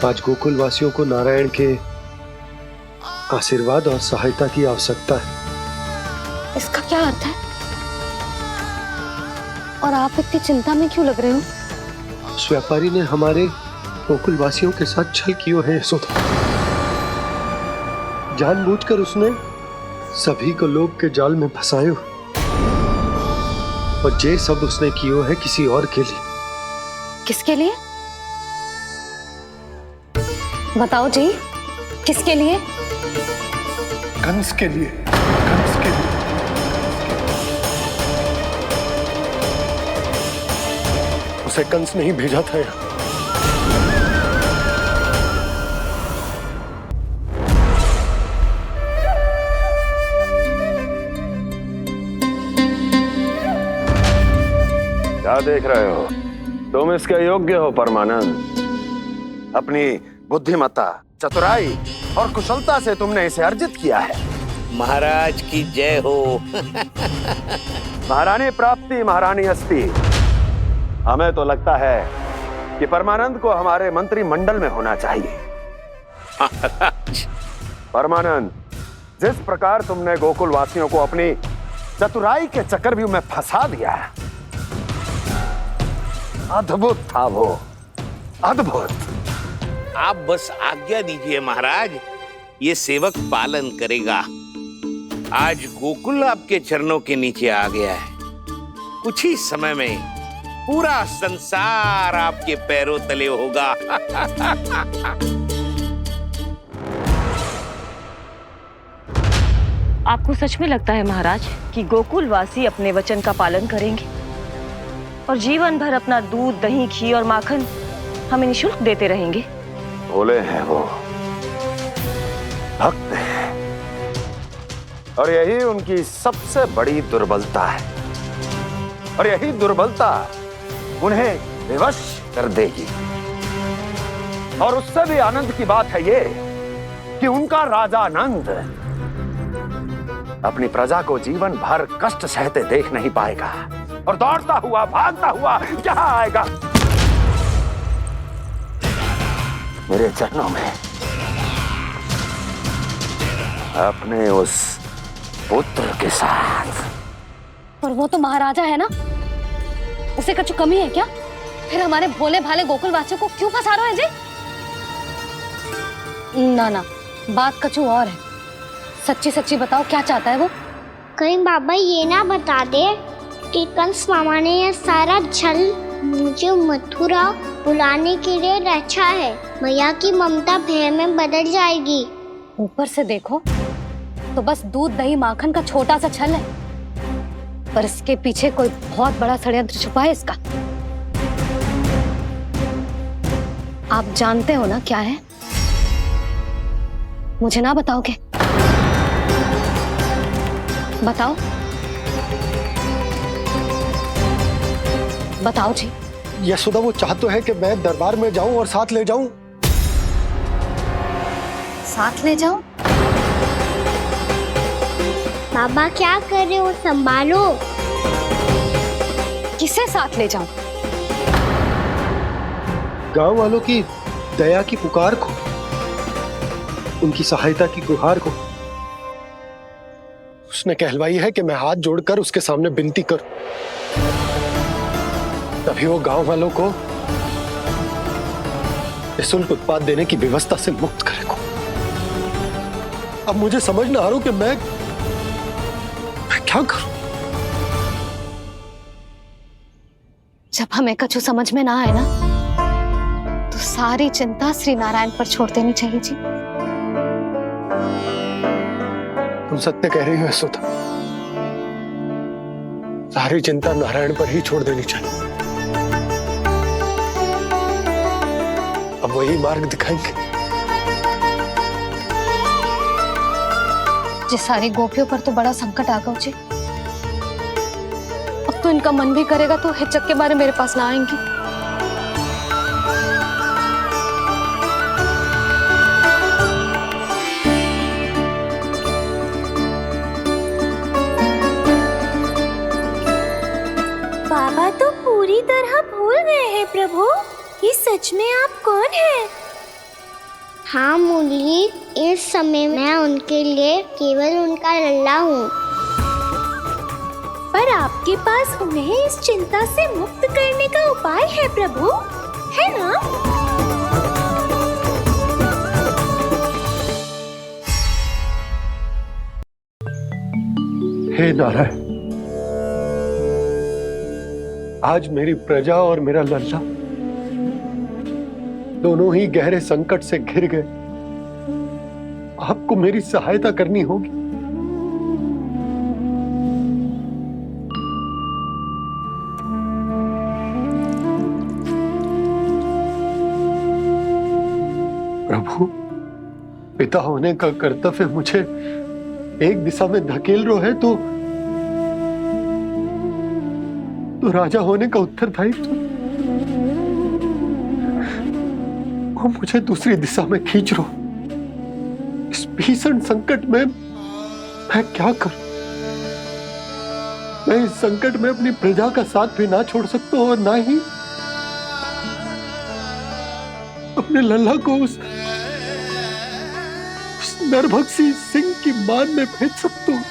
आज गोकुल वासियों को नारायण के आशीर्वाद और सहायता की आवश्यकता है। इसका क्या अर्थ है? और आप इतनी चिंता में क्यों लग रहे हो? उस व्यापारी ने हमारे गोकुल वासियों के साथ छल किया है यशोदा। जानबूझकर उसने सभी को लोभ के जाल में फंसायो, और ये सब उसने किया है किसी और के लिए। किसके लिए? बताओ जी, किसके लिए? कंस के लिए। कंस के लिए। उसे कंस नहीं भेजा था यहाँ। क्या देख रहे हो? तुम इसके योग्य हो परमानंद। अपनी बुद्धिमत्ता चतुराई और कुशलता से तुमने इसे अर्जित किया है। महाराज की जय हो। महारानी प्राप्ति महारानी अस्ति। हमें तो लगता है कि परमानंद को हमारे मंत्रिमंडल में होना चाहिए। परमानंद, जिस प्रकार तुमने गोकुल वासियों को अपनी चतुराई के चक्रव्यूह में फंसा दिया, अद्भुत था वो, अद्भुत। आप बस आज्ञा दीजिए महाराज, ये सेवक पालन करेगा। आज गोकुल आपके चरणों के नीचे आ गया है। कुछ ही समय में पूरा संसार आपके पैरों तले होगा। आपको सच में लगता है महाराज कि गोकुल वासी अपने वचन का पालन करेंगे और जीवन भर अपना दूध, दही, घी और माखन हमें निःशुल्क देते रहेंगे? भोले हैं वो, भक्त हैं, और यही उनकी सबसे बड़ी दुर्बलता है। और यही दुर्बलता उन्हें विवश कर देगी। और उससे भी आनंद की बात है ये कि उनका राजा आनंद अपनी प्रजा को जीवन भर कष्ट सहते देख नहीं पाएगा और दौड़ता हुआ, भागता हुआ यहाँ आएगा मेरे चरणों में, अपने उस पुत्र के साथ। पर वो तो महाराजा है ना, उसे कुछ कमी है क्या? फिर हमारे भोले भाले गोकुल वासियों को क्यों फंसा रहे हैं जी? ना ना, बात कुछ और है। सच्ची सच्ची बताओ, क्या चाहता है वो? कहीं बाबा ये ना बता दे कि कंस मामा ने यह सारा छल मुझे मथुरा बुलाने के लिए रचा है। मैया की ममता भय में बदल जाएगी। ऊपर से देखो तो बस दूध, दही, माखन का छोटा सा छल है, पर इसके पीछे कोई बहुत बड़ा षड्यंत्र छुपा है इसका। आप जानते हो ना क्या है? मुझे ना बताओगे? बताओ बताओ जी। यशोदा, वो चाह तो है कि मैं दरबार में जाऊं और साथ ले जाऊं। साथ ले जाऊं? बाबा क्या कर रहे हो, संभालो। किसे साथ ले जाऊं? गांव वालों की दया की पुकार को, उनकी सहायता की गुहार को। उसने कहलवाई है कि मैं हाथ जोड़कर उसके सामने विनती करूं, तभी वो गांव वालों को निःशुल्क उत्पाद देने की व्यवस्था से मुक्त करेगा। अब मुझे समझ ना आ रहा कि मैं क्या करूं। जब हमें कछु समझ में ना आए ना, तो सारी चिंता श्री नारायण पर छोड़ देनी चाहिए जी। तुम सत्य कह रही हो यशोदा, सारी चिंता नारायण पर ही छोड़ देनी चाहिए। अब वही मार्ग दिखाएंगे। जिस सारी गोपियों पर तो बड़ा संकट आ गया जी। अब तो इनका मन भी करेगा तो हिचक के बारे मेरे पास ना आएंगी। बाबा तो पूरी तरह भूल गए हैं प्रभु, ये सच में आप कौन हैं? हाँ मुरली, इस समय मैं उनके लिए केवल उनका लल्ला हूँ। पर आपके पास उन्हें इस चिंता से मुक्त करने का उपाय है प्रभु, है ना? हे नारायण, आज मेरी प्रजा और मेरा लल्ला दोनों ही गहरे संकट से घिर गए। आपको मेरी सहायता करनी होगी। प्रभु, पिता होने का कर्तव्य मुझे एक दिशा में धकेल रो है तो राजा होने का उत्तरदायित्व वो मुझे दूसरी दिशा में खींच रो। भीषण संकट में मैं क्या करूं? मैं इस संकट में अपनी प्रजा का साथ भी ना छोड़ सकता हूं और ना ही अपने लल्ला को उस नरभक्षी सिंह की मान में भेज सकता हूं।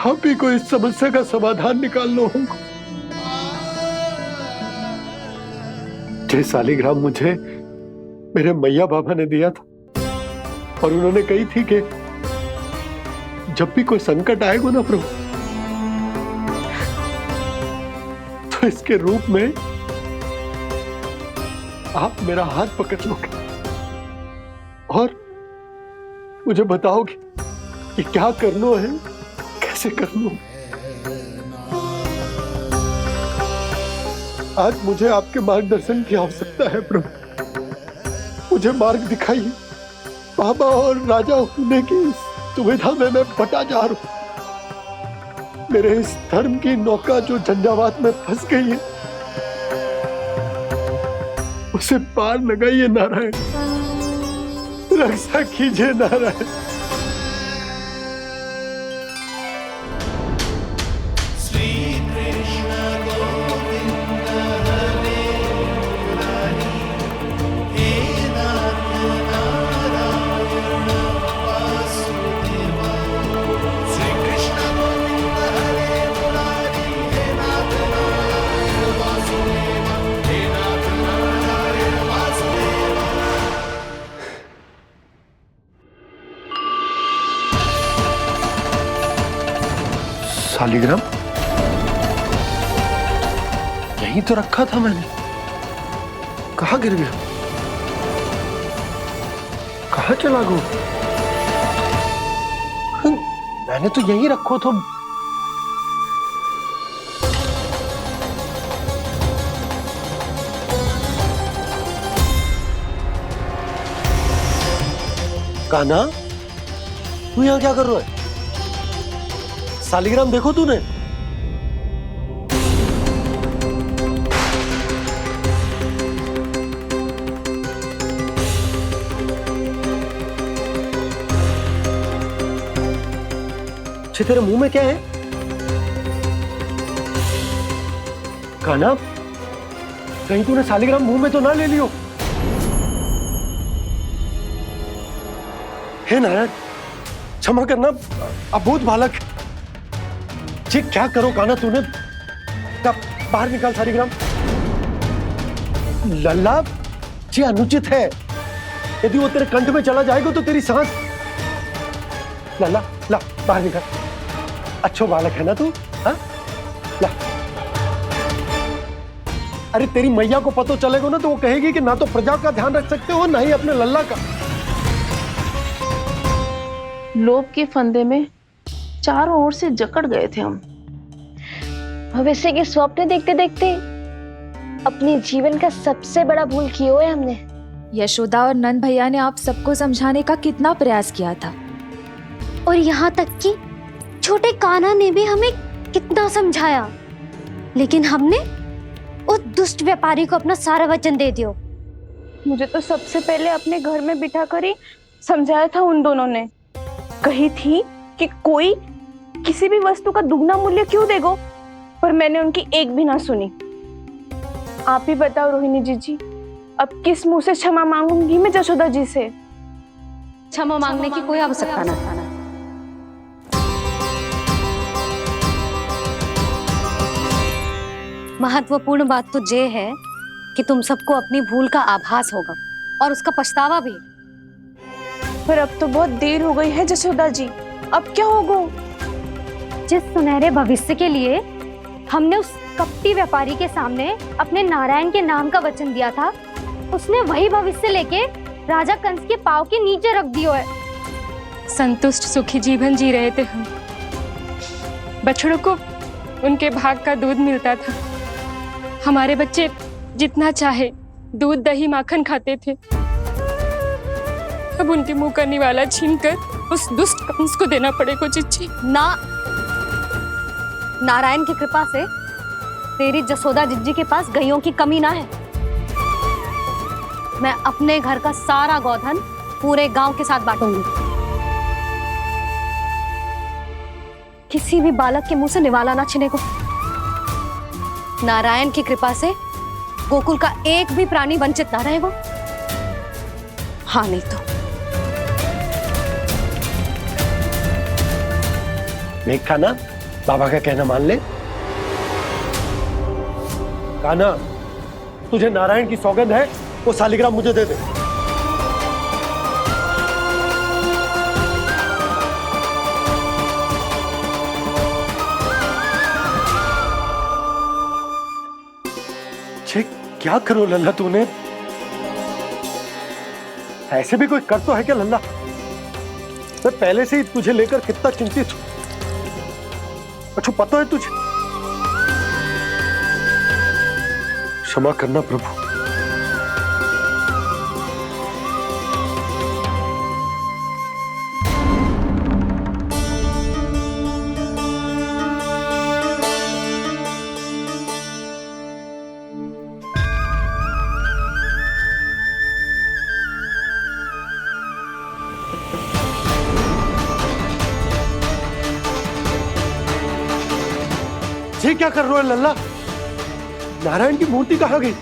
आप ही को इस समस्या का समाधान निकालना होगा। जय सालिग्राम मुझे मेरे मैया बाबा ने दिया था और उन्होंने कही थी कि जब भी कोई संकट आएगा ना प्रभु, तो इसके रूप में आप मेरा हाथ पकड़ लोगे और मुझे बताओगे कि क्या करना है, कैसे करना है। आज मुझे आपके मार्गदर्शन की आवश्यकता है प्रभु। मुझे मार्ग दिखाइए। बाबा और राजा होने की दुविधा में मैं बटा जा रहा हूं। मेरे इस धर्म की नौका जो झंझावात में फंस गई है, उसे पार लगाइए नारायण, रक्षा कीजिए नारायण। सालिग्राम यहीं तो रखा था मैंने, कहाँ गिर गया, कहाँ चला गया? मैंने तो यहीं रखो तो। कान्हा, तू यहाँ क्या कर रहा है? सालिग्राम देखो तूने? अच्छे, तेरे मुंह में क्या है? कान्हा, कहीं तूने सालिग्राम मुंह में तो ना ले लियो? हे नारायण, क्षमा करना, अबोध बालक। जी क्या करो कान्हा तूने? बाहर निकाल सालिग्राम। लल्ला, जी अनुचित है। यदि वो तेरे कंठ में चला जाएगा तो तेरी सांस। लल्ला, ला बाहर निकाल। अच्छो बालक है ना तू? हाँ, ला। अरे तेरी मैया को पता चलेगा ना तो वो कहेगी कि ना तो प्रजा का ध्यान रख सकते हो ना ही अपने लल्ला का। लोभ के फंदे में चारों ओर से जकड़ गए थे हम। भविष्य के स्वप्न देखते देखते अपने जीवन का सबसे बड़ा भूल किया है हमने। यशोदा और नंद भैया ने आप सबको समझाने का कितना प्रयास किया था, और यहाँ तक कि छोटे कान्हा ने भी हमें कितना समझाया, लेकिन हमने उस दुष्ट व्यापारी को अपना सारा वचन दे दिया। मुझे तो सबसे पहले अपने घर में बिठा कर ही समझाया था उन दोनों ने। कही थी कि कोई किसी भी वस्तु का दुगना मूल्य क्यों देगा, पर मैंने उनकी एक भी ना सुनी। आप ही बताओ रोहिणी जी, अब किस मुंह से क्षमा मांगूंगी मैं जशोदा जी से? क्षमा मांगने की कोई आवश्यकता ना। महत्वपूर्ण बात तो ये है कि तुम सबको अपनी भूल का आभास होगा और उसका पछतावा भी। पर अब तो बहुत देर हो गई है जशोदा जी, अब क्या होगा? जिस सुनहरे भविष्य के लिए हमने उस कपटी व्यापारी के सामने अपने नारायण के नाम का वचन दिया था, उसने वही भविष्य लेके राजा कंस के पांव के नीचे रख दिया है। संतुष्ट सुखी जीवन जी रहे थे हम। बछड़ों को उनके भाग का दूध मिलता था। हमारे बच्चे जितना चाहे दूध दही माखन खाते थे। अब उनके मुंह का निवाला छीनकर उस दुष्ट कंस को देना पड़ेगा चिच्ची। ना, नारायण की कृपा से तेरी जसोदा जिज्जी के पास गैयों की कमी ना है। मैं अपने घर का सारा गोधन पूरे गांव के साथ बांटूंगी। किसी भी बालक के मुंह से निवाला ना छिने को। नारायण की कृपा से गोकुल का एक भी प्राणी वंचित ना रहेगा। हाँ नहीं तो मेघ कान्हा, बाबा का कहना मान ले। कान्हा, तुझे नारायण की सौगंध है, वो शालिग्राम मुझे दे दे। क्या करो लल्ला तूने? ऐसे भी कोई कर तो है क्या लल्ला? मैं पहले से ही तुझे लेकर कितना चिंतित हूं। अच्छा पता है तुझे? क्षमा करना प्रभु। ये क्या कर रहे हो लल्ला? नारायण की मूर्ति कहाँ गई?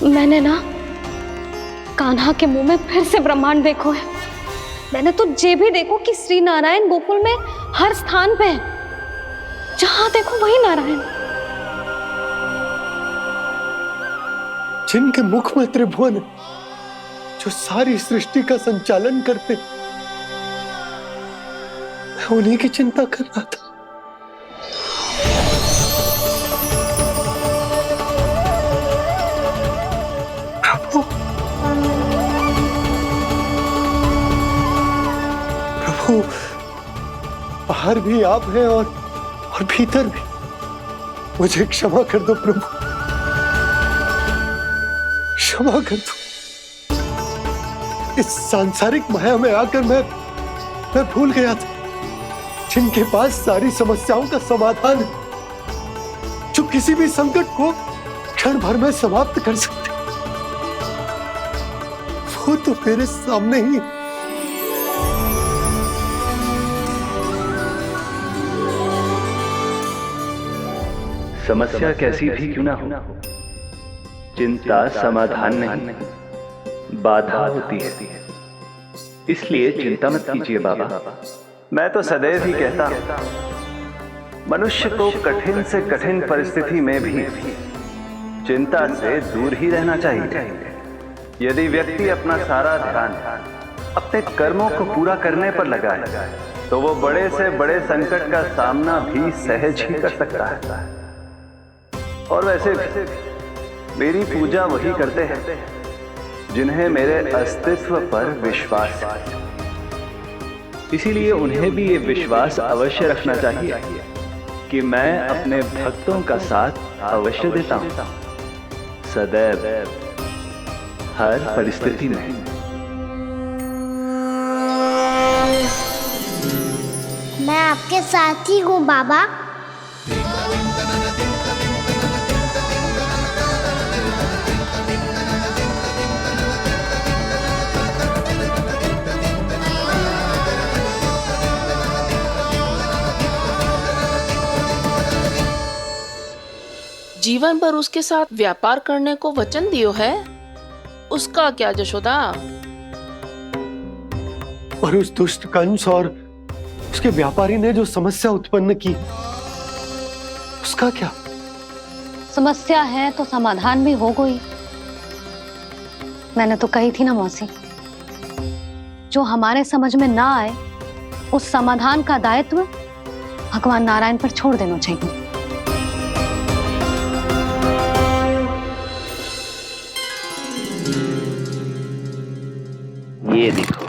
मैंने ना कान्हा के मुंह में फिर से ब्रह्मांड देखो है। मैंने तो ये भी देखो कि श्री नारायण गोकुल में हर स्थान पे है। जहां देखो वही नारायण। जिनके मुख में त्रिभुवन है, जो सारी सृष्टि का संचालन करते, मैं उन्हीं की चिंता कर रहा था। प्रभु, बाहर भी आप हैं और भीतर भी। मुझे क्षमा कर दो प्रभु, क्षमा कर दो। इस सांसारिक माया में आकर मैं भूल गया था, जिनके पास सारी समस्याओं का समाधान है, जो किसी भी संकट को क्षण भर में समाप्त कर सकते, वो तो मेरे सामने ही। समस्या कैसी भी क्यों ना हो, चिंता समाधान नहीं, बाधा होती है। इसलिए चिंता मत कीजिए बाबा। मैं तो सदैव ही कहता हूं, मनुष्य को कठिन से कठिन परिस्थिति में भी चिंता से दूर ही रहना चाहिए। यदि व्यक्ति अपना सारा ध्यान अपने कर्मों को पूरा करने पर लगाए, तो वो बड़े से बड़े संकट का सामना भी सहज ही कर सकता है। और वैसे भी मेरी पूजा वही करते हैं जिन्हें मेरे अस्तित्व पर विश्वास है। इसीलिए उन्हें भी ये विश्वास अवश्य रखना चाहिए कि मैं अपने भक्तों का साथ अवश्य देता हूं, सदैव, हर परिस्थिति में। मैं आपके साथ ही हूँ बाबा। जीवन भर उसके साथ व्यापार करने को वचन दियो है, उसका क्या जशोदा? और उस दुष्ट कंस और उसके व्यापारी ने जो समस्या उत्पन्न की उसका क्या? समस्या है तो समाधान भी हो गई। मैंने तो कही थी ना मौसी, जो हमारे समझ में ना आए उस समाधान का दायित्व भगवान नारायण पर छोड़ देना चाहिए। ये देखो,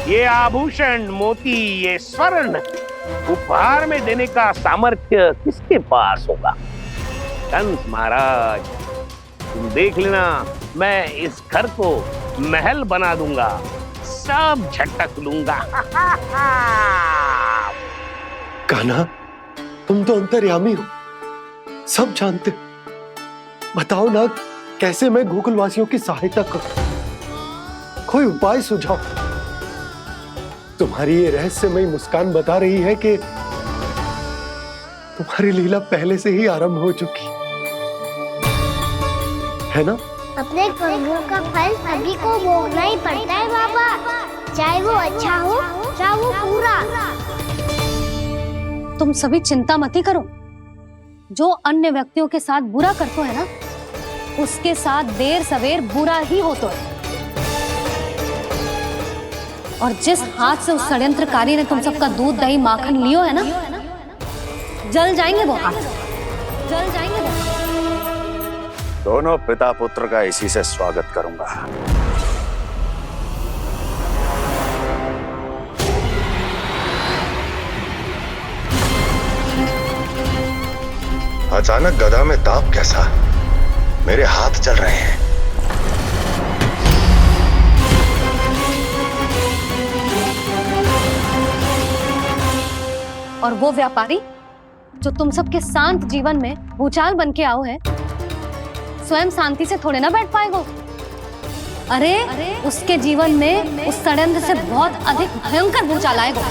ये आभूषण, मोती, ये स्वर्ण उपहार में देने का सामर्थ्य किसके पास होगा? कंस महाराज, तुम देख लेना, मैं इस घर को महल बना दूंगा, सब झटक लूंगा। कान्हा, तुम तो अंतर्यामी हो, सब जानते। बताओ ना, कैसे मैं गोकुलवासियों की सहायता करूं? कोई उपाय सुझाओ। तुम्हारी ये रहस्यमयी मुस्कान बता रही है कि तुम्हारी लीला पहले से ही आरंभ हो चुकी है ना? अपने कर्मों का फल सभी को भोगना ही पड़ता है बाबा, चाहे वो अच्छा हो चाहे वो बुरा। तुम सभी चिंता मत ही करो। जो अन्य व्यक्तियों के साथ बुरा करते है ना, उसके साथ देर सवेर बुरा ही होता है। और जिस हाथ से उस षड्यंत्रकारी ने तुम सबका दूध दही माखन लियो है ना, जल जाएंगे वो हाथ, जल जाएंगे वो। दोनों पिता पुत्र का इसी से स्वागत करूंगा। अचानक गदा में ताप कैसा? मेरे हाथ चल रहे हैं। और वो व्यापारी जो तुम सबके शांत जीवन में भूचाल बन के आओ है, स्वयं शांति से थोड़े ना बैठ पाएगा। अरे उसके जीवन में उस षड्यंत्र से बहुत अधिक भयंकर भूचाल आएगा।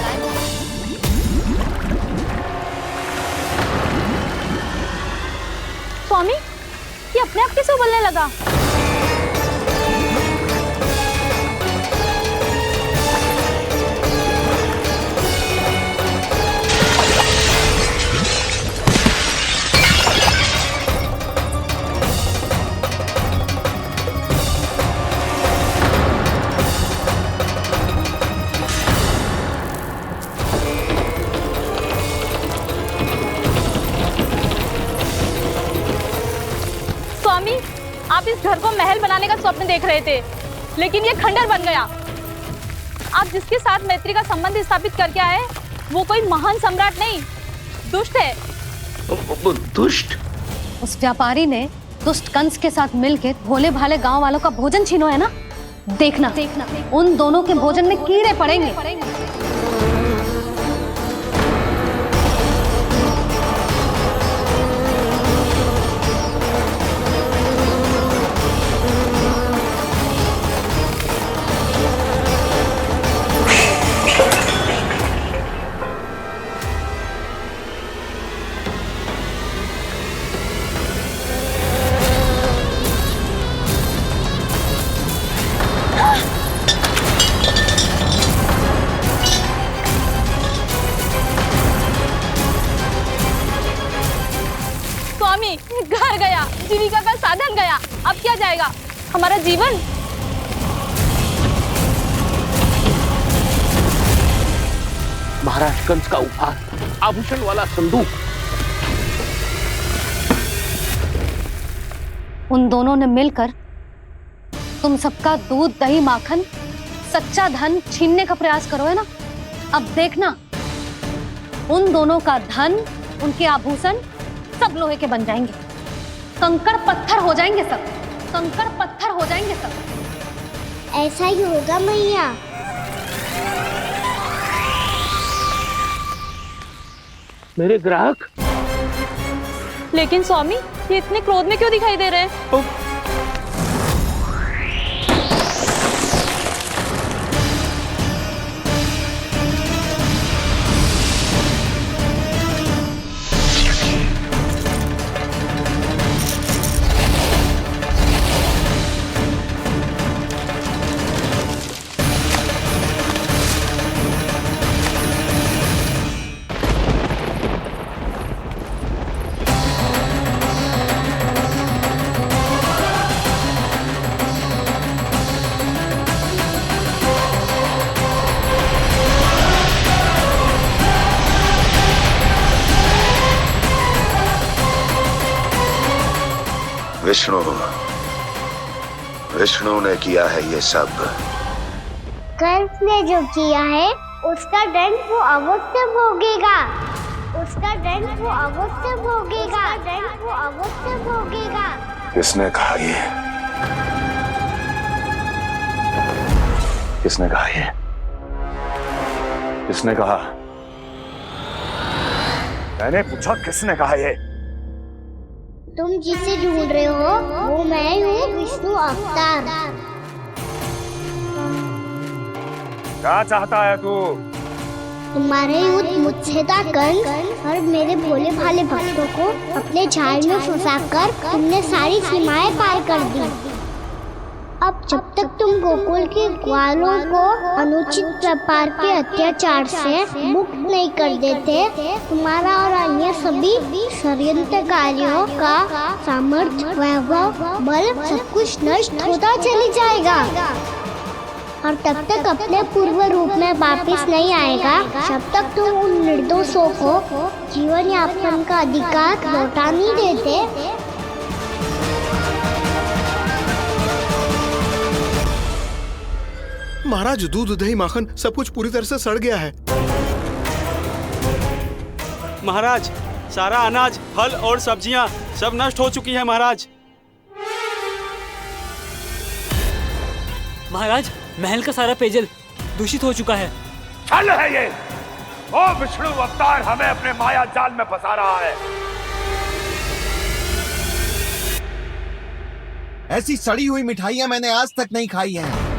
स्वामी, ये अपने आप कैसे बोलने लगा? स्वामी, आप इस घर को महल बनाने का स्वप्न देख रहे थे, लेकिन ये खंडर बन गया। आप जिसके साथ मैत्री का संबंध स्थापित करके आए, वो कोई महान सम्राट नहीं, दुष्ट है। दुष्ट? उस व्यापारी ने दुष्ट कंस के साथ मिलकर भोले भाले गांव वालों का भोजन छीनो है ना, देखना उन दोनों के भोजन में कीड़े पड़ेंगे। घर गया, जीविका का साधन गया, अब क्या जाएगा हमारा जीवन? महाराज कंस का उपहार, आभूषण वाला संदूक। उन दोनों ने मिलकर तुम सबका दूध दही माखन सच्चा धन छीनने का प्रयास करो है ना। अब देखना, उन दोनों का धन, उनके आभूषण सब लोहे के बन जाएंगे, कंकड़ पत्थर हो जाएंगे सब, कंकड़ पत्थर हो जाएंगे सब। ऐसा ही होगा मैया। मेरे ग्राहक? लेकिन स्वामी, ये इतने क्रोध में क्यों दिखाई दे रहे हैं? विष्णु विष्णु ने किया है ये सब। कंस ने जो किया है उसका दंड वो अवश्य भोगेगा। उसका दंड वो अवश्य भोगेगा। दंड वो अवश्य भोगेगा। किसने कहा ये? किसने कहा ये? किसने कहा? मैंने पूछा किसने कहा ये? तुम जिसे ढूंढ रहे हो वो मैं हूँ, विष्णु अवतार। क्या चाहता है तू? तुम्हारे युद्ध मुझसे था कंस, और मेरे भोले भाले भक्तों को अपने जाल में फंसाकर तुमने सारी सीमाएं पार कर दी। अब जब तक तुम गोकुल के ग्वालों को अनुचित प्रकार के अत्याचार से मुक्त नहीं कर देते, तुम्हारा और अन्य सभी षड्यंत्रकारियों का सामर्थ्य, वैभव, बल सब कुछ नष्ट होता चली जाएगा। और तब तक अपने पूर्व रूप में वापस नहीं आएगा जब तक तुम उन निर्दोषों को जीवन यापन का अधिकार लौटा नहीं देते। महाराज, दूध दही माखन सब कुछ पूरी तरह से सड़ गया है। महाराज, सारा अनाज, फल और सब्जियां सब नष्ट हो चुकी है महाराज। महाराज, महल का सारा पेयजल दूषित हो चुका है। छल है ये। ओ विष्णु अवतार हमें अपने माया जाल में फंसा रहा है। ऐसी सड़ी हुई मिठाइयाँ मैंने आज तक नहीं खाई हैं।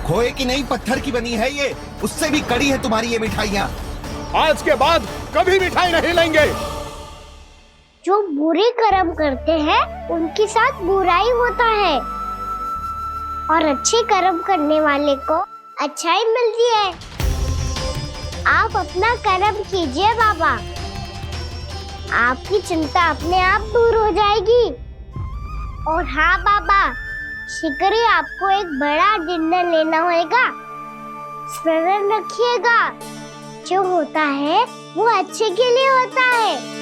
खोए की नहीं, पत्थर की बनी है ये। उससे भी कड़ी है तुम्हारी ये मिठाइयाँ। आज के बाद कभी मिठाई नहीं लेंगे। जो बुरे कर्म करते हैं उनके साथ बुराई होता है, और अच्छे कर्म करने वाले को अच्छाई मिलती है। आप अपना कर्म कीजिए बाबा, आपकी चिंता अपने आप दूर हो जाएगी। और हाँ बाबा, शीघ्र ही आपको एक बड़ा डिनर लेना होगा। स्मरण रखिएगा, जो होता है वो अच्छे के लिए होता है।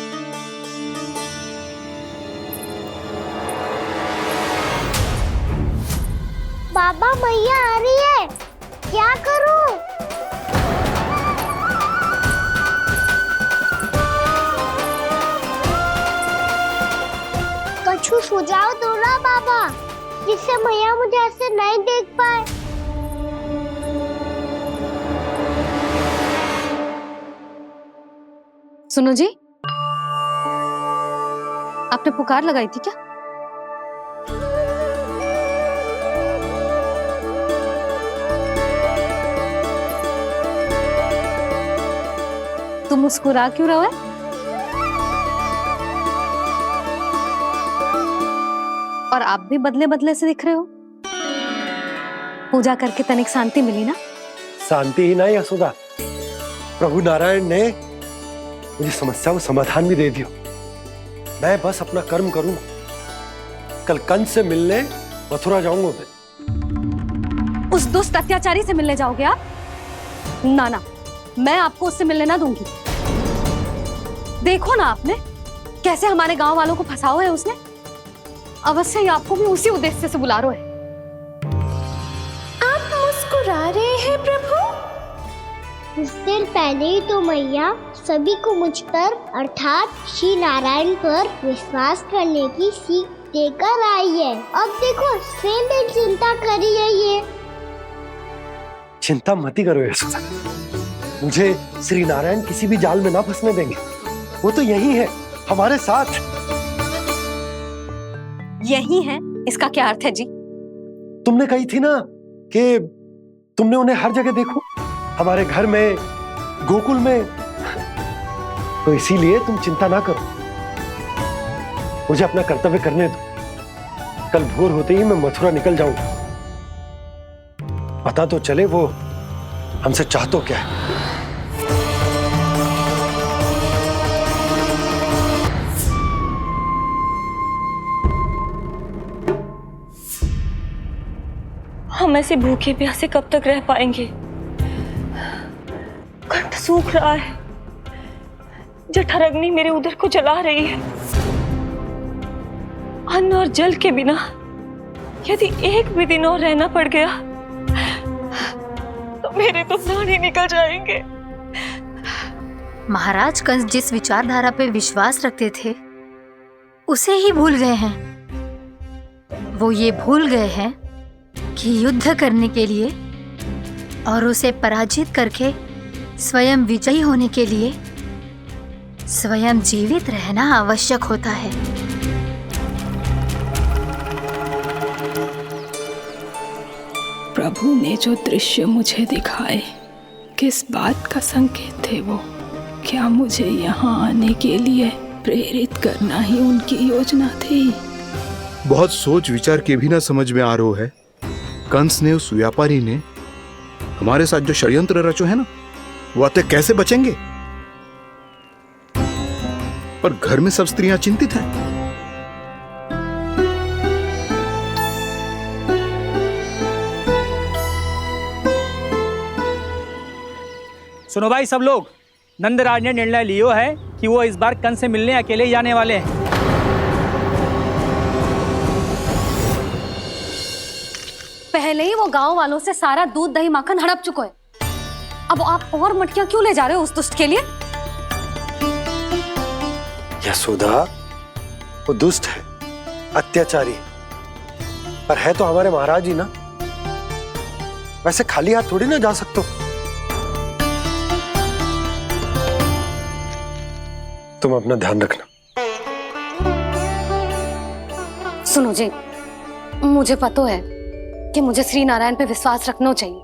बाबा, मैया आ रही है, क्या करूं? कुछ सुझाव दो ना बाबा, जिससे मैया मुझे ऐसे नहीं देख पाए। सुनो जी, आपने पुकार लगाई थी क्या? तुम मुस्कुरा क्यों रहे हो? और आप भी बदले बदले से दिख रहे हो। पूजा करके तनिक शांति मिली ना? शांति ही नहीं यशोदा, प्रभु नारायण ने मुझे समस्या को समाधान भी दे दिया। मैं बस अपना कर्म करूं। कल कंस से मिलने मथुरा जाऊंगा मैं। उस दुष्ट अत्याचारी से मिलने जाओगे आप? ना ना, मैं आपको उससे मिलने ना दूंगी। देखो ना आपने कैसे हमारे गांव वालों को फंसाओ है उसने। अवश्य ही आपको भी उसी उद्देश्य से बुला रहा है। आप मुस्कुरा रहे हैं प्रभु? कुछ देर पहले ही तो मैया सभी को मुझ पर अर्थात श्री नारायण पर विश्वास करने की सीख देकर आई है। अब देखो स्वयं भी चिंता करी है ये। चिंता मत करो यशोदा, मुझे श्री नारायण किसी भी जाल में ना फंसने देंगे। वो तो यही है हमारे साथ। यही है, इसका क्या अर्थ है जी? तुमने कही थी ना कि तुमने उन्हें हर जगह देखो, हमारे घर में, गोकुल में। तो इसीलिए तुम चिंता ना करो, मुझे अपना कर्तव्य करने दो। कल भोर होते ही मैं मथुरा निकल जाऊंगा। पता तो चले वो हमसे चाहतो क्या है। हम ऐसे भूखे प्यासे कब तक रह पाएंगे? कंठ सूख रहा है, जठराग्नि मेरे उदर को जला रही है। अन्न और जल के बिना यदि एक भी दिन और रहना पड़ गया तो मेरे तो प्राण ही निकल जाएंगे। महाराज कंस जिस विचारधारा पे विश्वास रखते थे उसे ही भूल गए हैं। वो ये भूल गए हैं कि युद्ध करने के लिए और उसे पराजित करके स्वयं विजयी होने के लिए स्वयं जीवित रहना आवश्यक होता है। प्रभु ने जो दृश्य मुझे दिखाए किस बात का संकेत थे वो? क्या मुझे यहाँ आने के लिए प्रेरित करना ही उनकी योजना थी? बहुत सोच विचार के भी ना समझ में आ रहा है। कंस ने, उस व्यापारी ने हमारे साथ जो षड्यंत्र रचो है ना, वो आते कैसे बचेंगे? पर घर में सब स्त्रियां चिंतित हैं। सुनो भाई सब लोग, नंदराज ने निर्णय लियो है कि वो इस बार कंस से मिलने अकेले ही जाने वाले हैं। पहले ही वो गांव वालों से सारा दूध दही माखन हड़प चुका है। अब आप और मटकियां क्यों ले जा रहे हो उस दुष्ट के लिए? यशोदा, वो दुष्ट है, अत्याचारी, पर है तो हमारे महाराज ही ना। वैसे खाली हाथ थोड़ी ना जा सकते हो। तुम अपना ध्यान रखना। सुनो जी, मुझे पता है कि मुझे श्री नारायण पे विश्वास रखना चाहिए,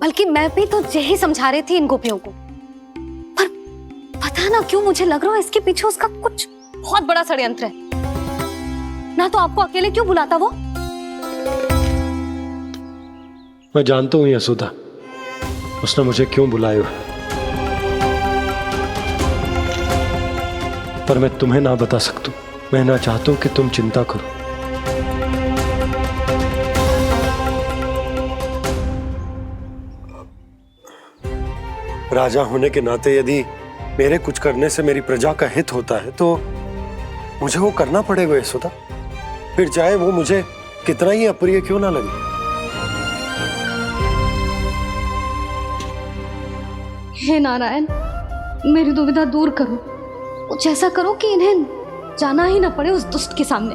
बल्कि मैं भी तो यही समझा रही थी इन गोपियों को। पर पता ना क्यों मुझे लग रहा है इसके पीछे उसका कुछ बहुत बड़ा षड्यंत्र है। ना तो आपको अकेले क्यों बुलाता वो? मैं जानता हूं यशोदा, उसने मुझे क्यों बुलाया है, पर मैं तुम्हें ना बता सकता। मैं ना चाहता हूं कि तुम चिंता करो। राजा होने के नाते यदि मेरे कुछ करने से मेरी प्रजा का हित होता है तो मुझे वो करना पड़ेगा यशोदा, फिर चाहे वो मुझे कितना ही अप्रिय क्यों ना लगे। हे नारायण, मेरी दुविधा दूर करो। कुछ ऐसा करो कि इन्हें जाना ही ना पड़े उस दुष्ट के सामने।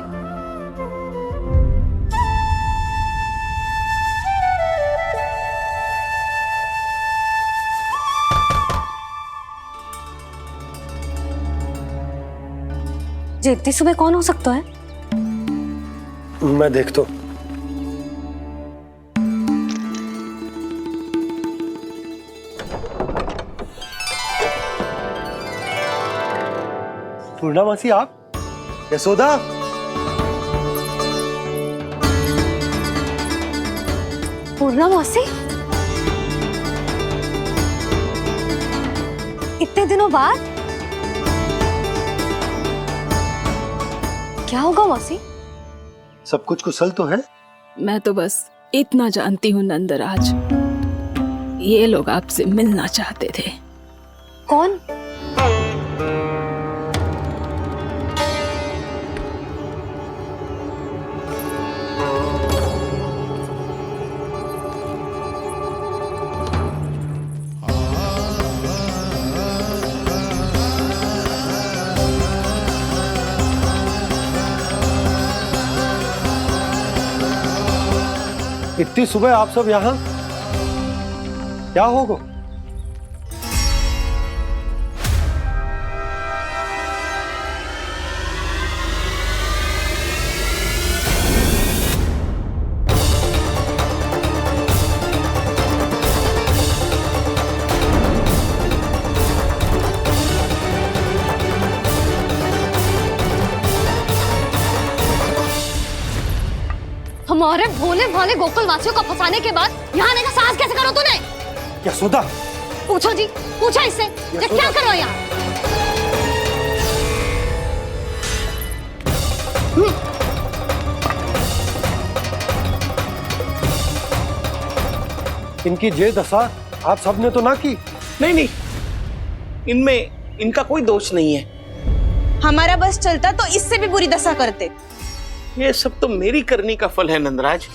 जी इतनी सुबह कौन हो सकता है? मैं देखता हूं। पूर्णामासी, आप? यशोदा, पूर्णामासी, इतने दिनों बाद? क्या होगा मौसी? सब कुछ कुशल तो है? मैं तो बस इतना जानती हूँ नंदराज, ये लोग आपसे मिलना चाहते थे। कौन? इतनी सुबह आप सब यहाँ? क्या होगा? हमारे भोले भाले गोकुल वासियों को फंसाने के बाद यहाँ आने का साहस कैसे करो तूने? यशोदा, पूछो जी, पूछो इससे, ये क्या करो यहाँ? इनकी ये दशा आप सबने तो ना की? नहीं नहीं, इनमें इनका कोई दोष नहीं है। हमारा बस चलता तो इससे भी बुरी दशा करते। ये सब तो मेरी करनी का फल है नंदराज।